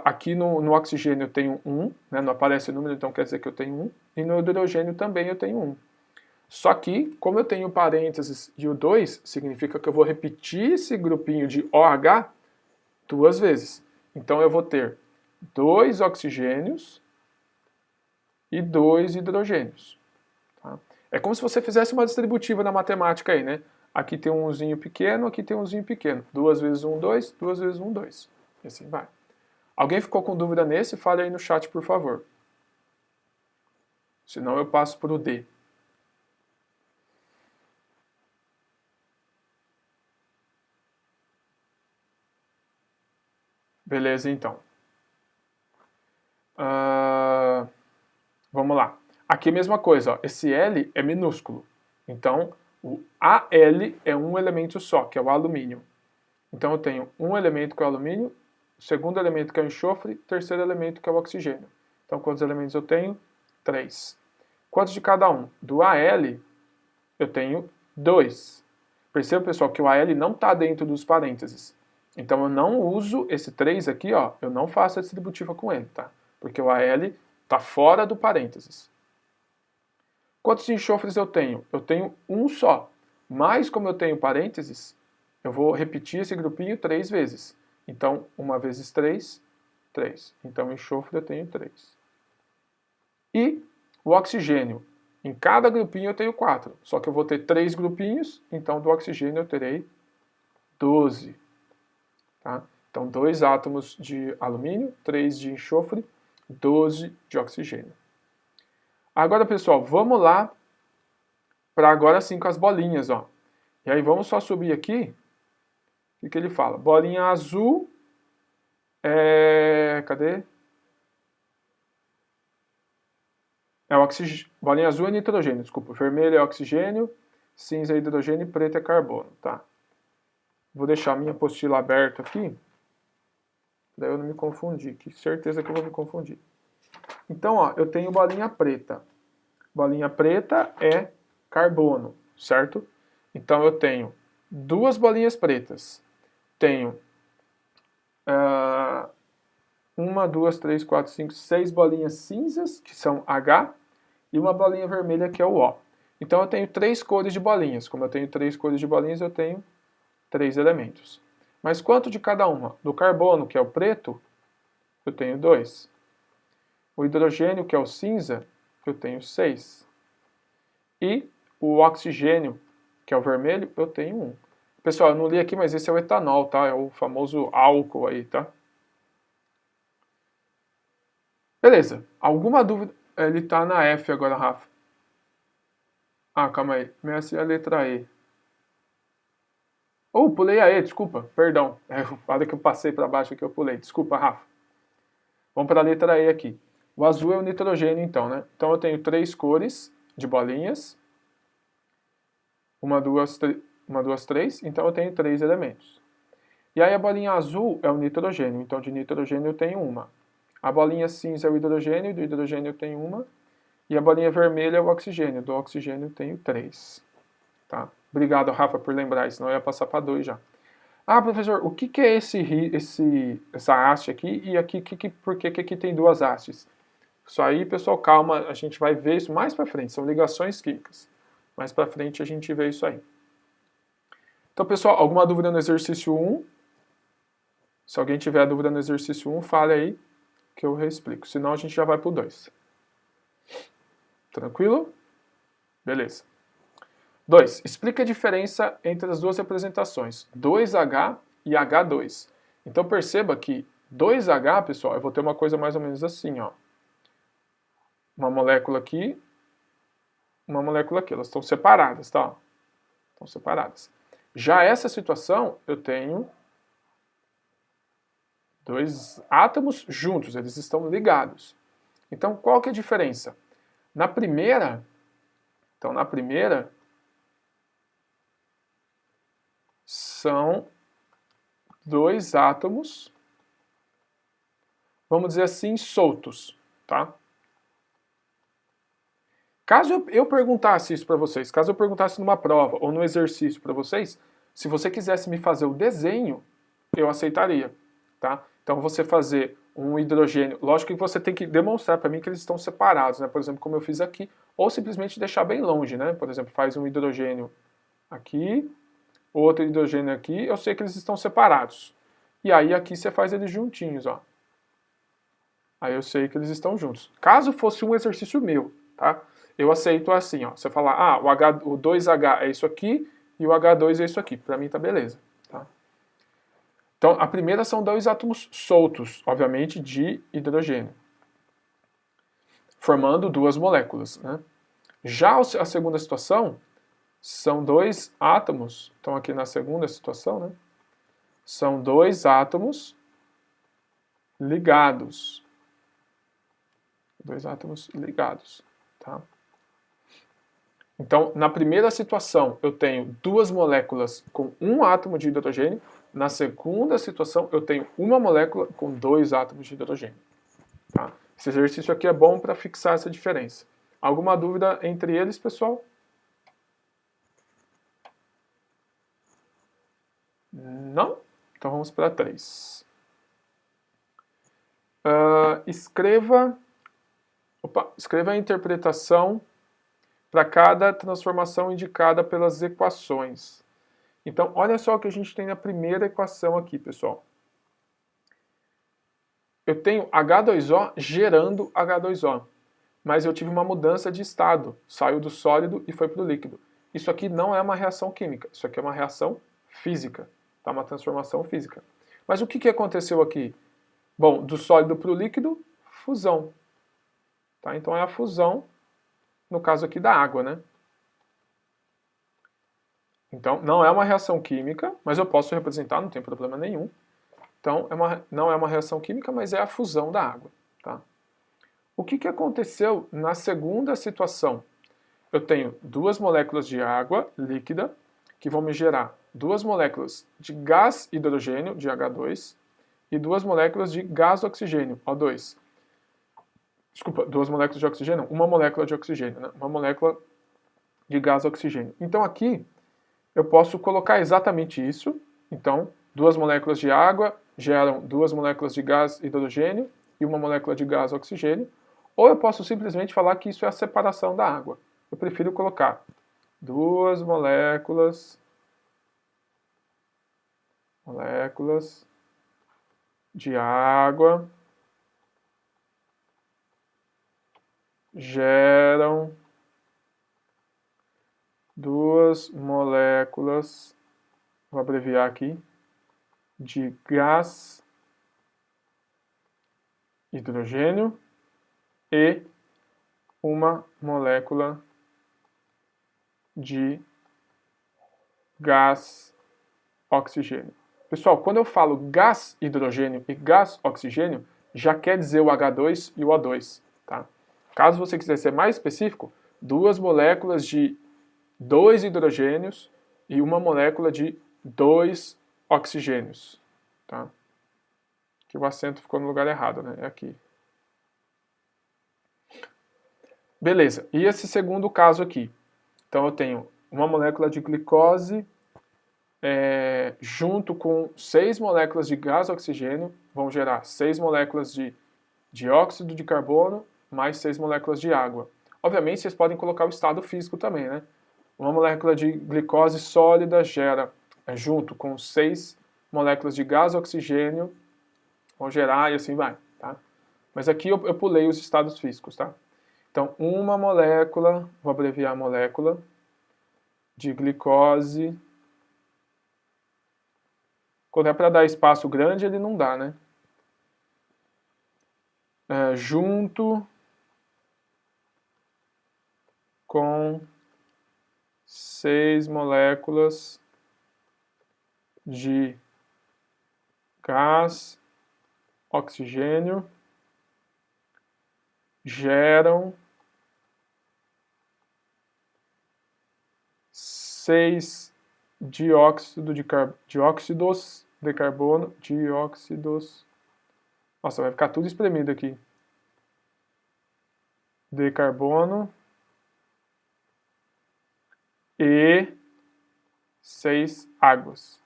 Aqui no oxigênio eu tenho 1, né? Não aparece o número, então quer dizer que eu tenho 1. E no hidrogênio também eu tenho 1. Só que, como eu tenho parênteses e o 2, significa que eu vou repetir esse grupinho de OH 2 vezes. Então eu vou ter 2 oxigênios e 2 hidrogênios. Tá? É como se você fizesse uma distributiva na matemática aí, né? Aqui tem um umzinho pequeno, aqui tem um umzinho pequeno. 2 vezes 1, 2, 2 vezes 1, 2. E assim vai. Alguém ficou com dúvida nesse? Fale aí no chat, por favor. Senão eu passo para o D. Beleza, então. Vamos lá. Aqui a mesma coisa, ó. Esse L é minúsculo. Então, o Al é um elemento só, que é o alumínio. Então eu tenho um elemento que é o alumínio, o segundo elemento que é o enxofre, o terceiro elemento que é o oxigênio. Então quantos elementos eu tenho? 3. Quantos de cada um? Do AL, eu tenho 2. Perceba, pessoal, que o AL não está dentro dos parênteses. Então, eu não uso esse 3 aqui, ó, eu não faço a distributiva com ele, tá? Porque o AL está fora do parênteses. Quantos enxofres eu tenho? Eu tenho um só. Mas, como eu tenho parênteses, eu vou repetir esse grupinho 3 vezes. Então, 1 vezes 3, 3. Então, enxofre eu tenho 3. E o oxigênio. Em cada grupinho eu tenho 4. Só que eu vou ter 3 grupinhos, então do oxigênio eu terei 12. Tá? Então, 2 átomos de alumínio, 3 de enxofre, 12 de oxigênio. Agora, pessoal, vamos lá para agora sim com as bolinhas. Ó. E aí vamos só subir aqui. O que ele fala? Bolinha azul. Cadê? Bolinha azul é nitrogênio, desculpa. Vermelho é oxigênio, cinza é hidrogênio e preto é carbono. Tá? Vou deixar a minha apostila aberta aqui. Daí eu não me confundir, que certeza que eu vou me confundir. Então, ó, eu tenho bolinha preta. Bolinha preta é carbono, certo? Então eu tenho 2 bolinhas pretas. Tenho 1, 2, 3, 4, 5, 6 bolinhas cinzas, que são H, e uma bolinha vermelha, que é o O. Então eu tenho 3 cores de bolinhas. Como eu tenho 3 cores de bolinhas, eu tenho 3 elementos. Mas quanto de cada uma? Do carbono, que é o preto, eu tenho 2. O hidrogênio, que é o cinza, eu tenho 6. E o oxigênio, que é o vermelho, eu tenho 1. Pessoal, eu não li aqui, mas esse é o etanol, tá? É o famoso álcool aí, tá? Beleza. Alguma dúvida? Ele tá na F agora, Rafa. Ah, calma aí. Essa é a letra E. Pulei a E, desculpa. Perdão. A hora que eu passei para baixo aqui eu pulei. Desculpa, Rafa. Vamos para a letra E aqui. O azul é o nitrogênio, então, né? Então eu tenho 3 cores de bolinhas. 1, 2, 3. Então eu tenho 3 elementos. E aí a bolinha azul é o nitrogênio. Então de nitrogênio eu tenho 1. A bolinha cinza é o hidrogênio. Do hidrogênio eu tenho 1. E a bolinha vermelha é o oxigênio. Do oxigênio eu tenho 3. Tá? Obrigado, Rafa, por lembrar. Senão eu ia passar para 2 já. Ah, professor, o que é essa haste aqui? E aqui, por que aqui tem 2 hastes? Isso aí, pessoal, calma, a gente vai ver isso mais para frente. São ligações químicas. Mais para frente a gente vê isso aí. Então, pessoal, alguma dúvida no exercício 1? Se alguém tiver dúvida no exercício 1, fale aí que eu reexplico. Senão a gente já vai para o 2. Tranquilo? Beleza. 2. Explica a diferença entre as 2 representações, 2H e H2. Então perceba que 2H, pessoal, eu vou ter uma coisa mais ou menos assim, ó. Uma molécula aqui, uma molécula aqui. Elas estão separadas, tá? Estão separadas. Já essa situação, eu tenho 2 átomos juntos, eles estão ligados. Então, qual que é a diferença? Na primeira, são 2 átomos, vamos dizer assim, soltos, tá? Caso eu perguntasse isso para vocês, caso eu perguntasse numa prova ou no exercício para vocês, se você quisesse me fazer o desenho, eu aceitaria, tá? Então você fazer um hidrogênio, lógico que você tem que demonstrar para mim que eles estão separados, né? Por exemplo, como eu fiz aqui, ou simplesmente deixar bem longe, né? Por exemplo, faz um hidrogênio aqui, outro hidrogênio aqui, eu sei que eles estão separados. E aí aqui você faz eles juntinhos, ó. Aí eu sei que eles estão juntos. Caso fosse um exercício meu, tá? Eu aceito assim, ó. Você falar, o 2H é isso aqui e o H2 é isso aqui. Para mim tá beleza, tá? Então, a primeira são 2 átomos soltos, obviamente, de hidrogênio, formando 2 moléculas, né? Já a segunda situação são 2 átomos, então aqui na segunda situação, né? São 2 átomos ligados. 2 átomos ligados, tá? Então, na primeira situação, eu tenho 2 moléculas com 1 átomo de hidrogênio. Na segunda situação, eu tenho uma molécula com 2 átomos de hidrogênio. Tá? Esse exercício aqui é bom para fixar essa diferença. Alguma dúvida entre eles, pessoal? Não? Então vamos para 3. Escreva a interpretação para cada transformação indicada pelas equações. Então, olha só o que a gente tem na primeira equação aqui, pessoal. Eu tenho H2O gerando H2O, mas eu tive uma mudança de estado, saiu do sólido e foi para o líquido. Isso aqui não é uma reação química, isso aqui é uma reação física, tá? Uma transformação física. Mas o que aconteceu aqui? Bom, do sólido para o líquido, fusão. Tá? Então é a fusão, no caso aqui da água, né? Então não é uma reação química, mas eu posso representar, não tem problema nenhum. Então não é uma reação química, mas é a fusão da água. Tá? O que aconteceu na segunda situação? Eu tenho duas moléculas de água líquida que vão me gerar duas moléculas de gás hidrogênio, de H2, e duas moléculas de gás oxigênio, O2. Desculpa, duas moléculas de oxigênio, não, uma molécula de oxigênio, né? Uma molécula de gás oxigênio. Então aqui eu posso colocar exatamente isso. Então, duas moléculas de água geram duas moléculas de gás hidrogênio e uma molécula de gás oxigênio. Ou eu posso simplesmente falar que isso é a separação da água. Eu prefiro colocar duas moléculas de água geram duas moléculas, vou abreviar aqui, de gás hidrogênio e uma molécula de gás oxigênio. Pessoal, quando eu falo gás hidrogênio e gás oxigênio, já quer dizer o H2 e o O2. Tá? Caso você quiser ser mais específico, duas moléculas de dois hidrogênios e uma molécula de dois oxigênios. Tá? Que o acento ficou no lugar errado, né? É aqui. Beleza, e esse segundo caso aqui? Então eu tenho uma molécula de glicose junto com 6 moléculas de gás oxigênio, vão gerar 6 moléculas de dióxido de carbono mais 6 moléculas de água. Obviamente vocês podem colocar o estado físico também, né? Uma molécula de glicose sólida gera, junto com 6 moléculas de gás oxigênio, vão gerar e assim vai, tá? Mas aqui eu pulei os estados físicos, tá? Então, uma molécula, vou abreviar a molécula, de glicose. Quando é para dar espaço grande, ele não dá, né? Junto com 6 moléculas de gás oxigênio geram 6 dióxidos de carbono. Nossa, vai ficar tudo espremido aqui. De carbono e 6 águas.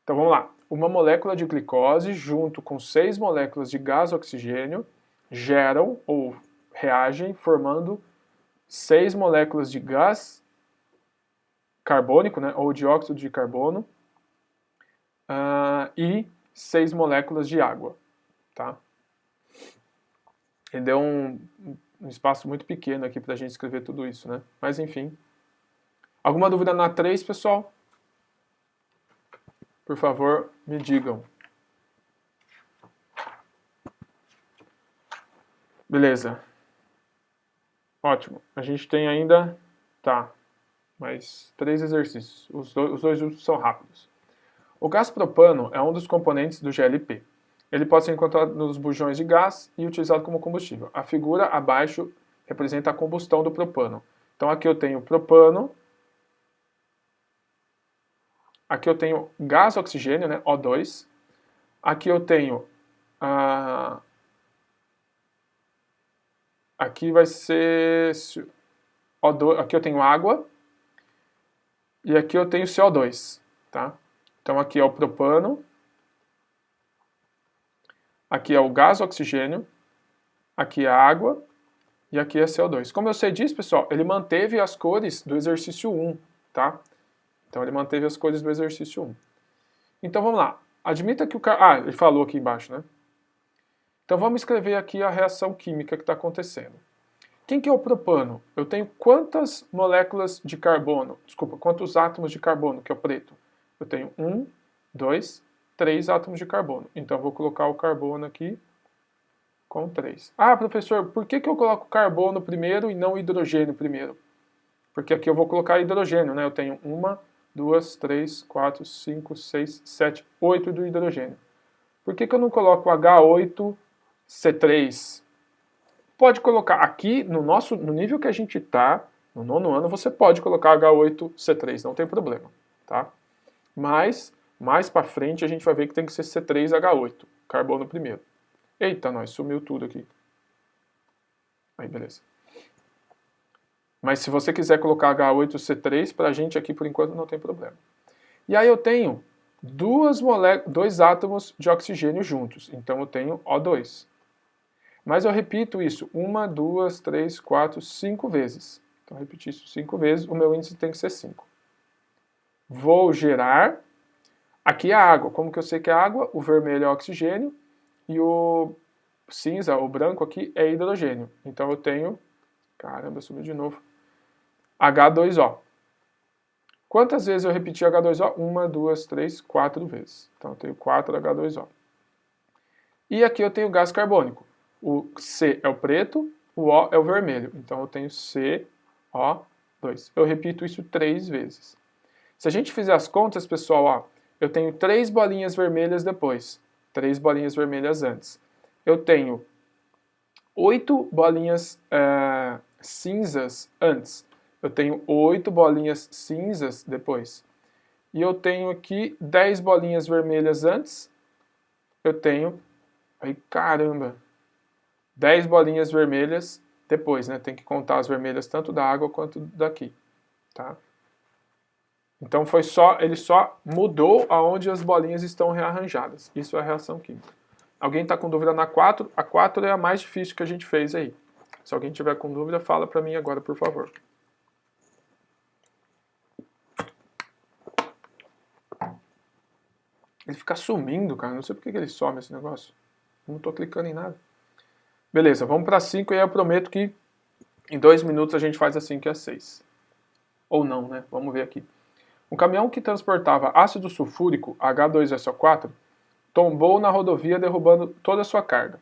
Então vamos lá. Uma molécula de glicose junto com 6 moléculas de gás oxigênio geram ou reagem formando 6 moléculas de gás carbônico, né, ou dióxido de carbono, e 6 moléculas de água. Tá? Ele deu um espaço muito pequeno aqui para a gente escrever tudo isso, né? Mas enfim. Alguma dúvida na 3, pessoal? Por favor, me digam. Beleza. Ótimo. A gente tem ainda... Tá. Mais 3 exercícios. Os dois últimos são rápidos. O gás propano é um dos componentes do GLP. Ele pode ser encontrado nos bujões de gás e utilizado como combustível. A figura abaixo representa a combustão do propano. Então aqui eu tenho propano. Aqui eu tenho gás oxigênio, né, O2. Aqui eu tenho Aqui vai ser O2, aqui eu tenho água e aqui eu tenho CO2, tá? Então aqui é o propano, aqui é o gás oxigênio, aqui é a água e aqui é CO2. Como eu sei disso, pessoal, ele manteve as cores do exercício 1, tá? Então ele manteve as cores do exercício 1. Então vamos lá. Admita que o ele falou aqui embaixo, né? Então vamos escrever aqui a reação química que está acontecendo. Quem que é o propano? Eu tenho quantas moléculas de carbono? Desculpa, quantos átomos de carbono, que é o preto? Eu tenho 1, 2, 3 átomos de carbono. Então eu vou colocar o carbono aqui com 3. Ah, professor, por que eu coloco carbono primeiro e não hidrogênio primeiro? Porque aqui eu vou colocar hidrogênio, né? Eu tenho 1, 2, 3, 4, 5, 6, 7, 8 do hidrogênio. Por que eu não coloco H8C3? Pode colocar aqui no nível que a gente está, no 9º ano, você pode colocar H8C3, não tem problema, tá? Mas mais para frente a gente vai ver que tem que ser C3H8, carbono primeiro. Eita, nós sumiu tudo aqui. Aí, beleza. Mas se você quiser colocar H8C3, para a gente aqui por enquanto não tem problema. E aí eu tenho dois átomos de oxigênio juntos, então eu tenho O2. Mas eu repito isso 1, 2, 3, 4, 5 vezes. Então, eu repeti isso 5 vezes, o meu índice tem que ser 5. Vou gerar. Aqui é a água. Como que eu sei que é água? O vermelho é oxigênio e o cinza, o branco aqui, é hidrogênio. Então eu tenho... Caramba, subiu de novo. H2O. Quantas vezes eu repeti H2O? 1, 2, 3, 4 vezes. Então eu tenho 4 H2O. E aqui eu tenho gás carbônico. O C é o preto, o O é o vermelho. Então eu tenho CO2. Eu repito isso 3 vezes. Se a gente fizer as contas, pessoal, ó, eu tenho 3 bolinhas vermelhas depois, 3 bolinhas vermelhas antes. Eu tenho 8 bolinhas cinzas antes. Eu tenho 8 bolinhas cinzas depois. E eu tenho aqui 10 bolinhas vermelhas antes. Eu tenho... Aí, caramba! 10 bolinhas vermelhas depois, né? Tem que contar as vermelhas tanto da água quanto daqui, tá? Então ele só mudou aonde as bolinhas estão rearranjadas. Isso é a reação química. Alguém está com dúvida na 4? A 4 é a mais difícil que a gente fez aí. Se alguém tiver com dúvida, fala para mim agora, por favor. Ele fica sumindo, cara. Não sei por que ele some esse negócio. Não estou clicando em nada. Beleza, vamos para 5 e aí eu prometo que em 2 minutos a gente faz a 5 e a 6. Ou não, né? Vamos ver aqui. Um caminhão que transportava ácido sulfúrico, H2SO4, tombou na rodovia derrubando toda a sua carga.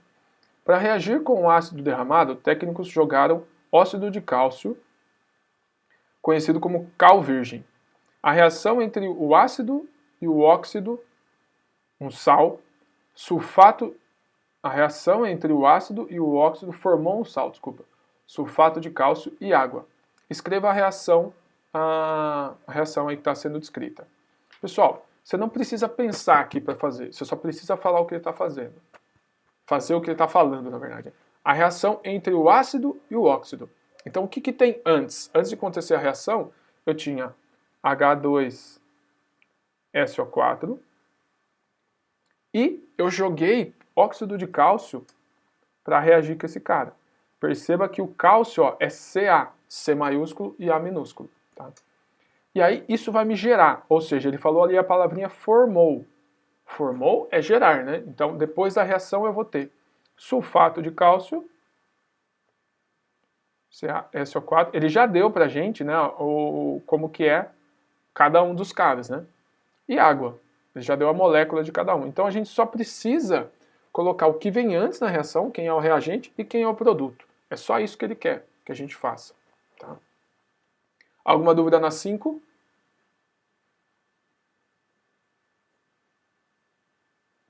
Para reagir com o ácido derramado, técnicos jogaram óxido de cálcio, conhecido como cal virgem. A reação entre o ácido e o óxido, um sal, sulfato. A reação entre o ácido e o óxido formou um sal, sulfato de cálcio e água. Escreva a reação aí que está sendo descrita. Pessoal, você não precisa pensar aqui para fazer, você só precisa falar o que ele está fazendo. Fazer o que ele está falando, na verdade. A reação entre o ácido e o óxido. Então, o que tem antes? Antes de acontecer a reação, eu tinha H2SO4 e eu joguei óxido de cálcio para reagir com esse cara. Perceba que o cálcio é Ca, C maiúsculo e A minúsculo. Tá? E aí isso vai me gerar, ou seja, ele falou ali a palavrinha formou. Formou é gerar, né? Então depois da reação eu vou ter sulfato de cálcio, CaSO4, ele já deu pra gente, né, como que é cada um dos caras, né? E água, ele já deu a molécula de cada um. Então a gente só precisa colocar o que vem antes na reação, quem é o reagente e quem é o produto. É só isso que ele quer que a gente faça. Tá? Alguma dúvida na 5?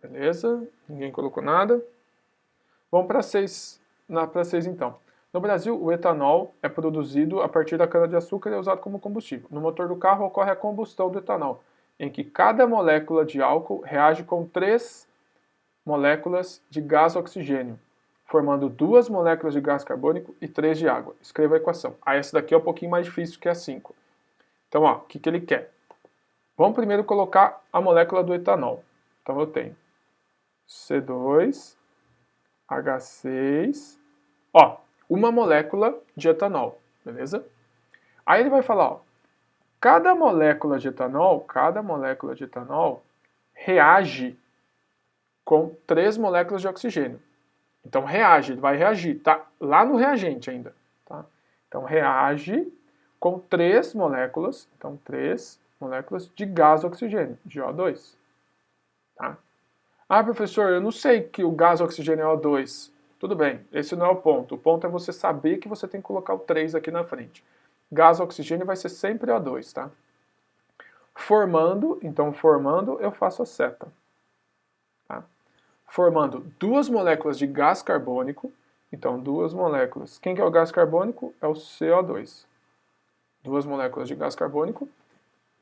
Beleza, ninguém colocou nada. Vamos para 6. Para 6 então. No Brasil, o etanol é produzido a partir da cana-de-açúcar e é usado como combustível. No motor do carro ocorre a combustão do etanol, em que cada molécula de álcool reage com 3 moléculas de gás oxigênio. formando 2 moléculas de gás carbônico e 3 de água. Escreva a equação. Aí essa daqui é um pouquinho mais difícil que a 5. Então, ó, o que ele quer? Vamos primeiro colocar a molécula do etanol. Então eu tenho C2H6, ó, uma molécula de etanol, beleza? Aí ele vai falar, ó, cada molécula de etanol reage com 3 moléculas de oxigênio. Então reage, ele vai reagir, tá lá no reagente ainda, tá? Então reage com 3 moléculas, então 3 moléculas de gás oxigênio, de O2, tá? Ah, professor, eu não sei que o gás oxigênio é O2. Tudo bem, esse não é o ponto. O ponto é você saber que você tem que colocar o 3 aqui na frente. Gás oxigênio vai ser sempre O2, tá? Formando, então formando, eu faço a seta. Tá? Formando 2 moléculas de gás carbônico. Então, 2 moléculas. Quem que é o gás carbônico? É o CO2. 2 moléculas de gás carbônico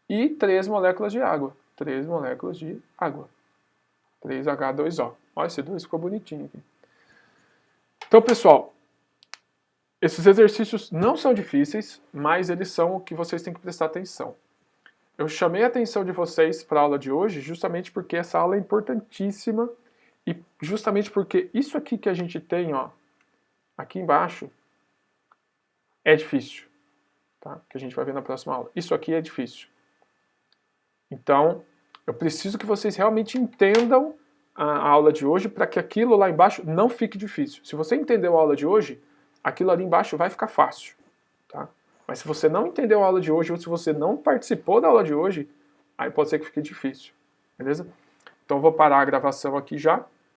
e 3 moléculas de água. 3 moléculas de água. 3H2O. Olha, esse 2 ficou bonitinho aqui. Então, pessoal, esses exercícios não são difíceis, mas eles são o que vocês têm que prestar atenção. Eu chamei a atenção de vocês para a aula de hoje justamente porque essa aula é importantíssima e justamente porque isso aqui que a gente tem, ó, aqui embaixo, é difícil, tá? Que a gente vai ver na próxima aula. Isso aqui é difícil. Então, eu preciso que vocês realmente entendam a aula de hoje para que aquilo lá embaixo não fique difícil. Se você entendeu a aula de hoje, aquilo ali embaixo vai ficar fácil, tá? Mas se você não entendeu a aula de hoje ou se você não participou da aula de hoje, aí pode ser que fique difícil, beleza? Então eu vou parar a gravação aqui já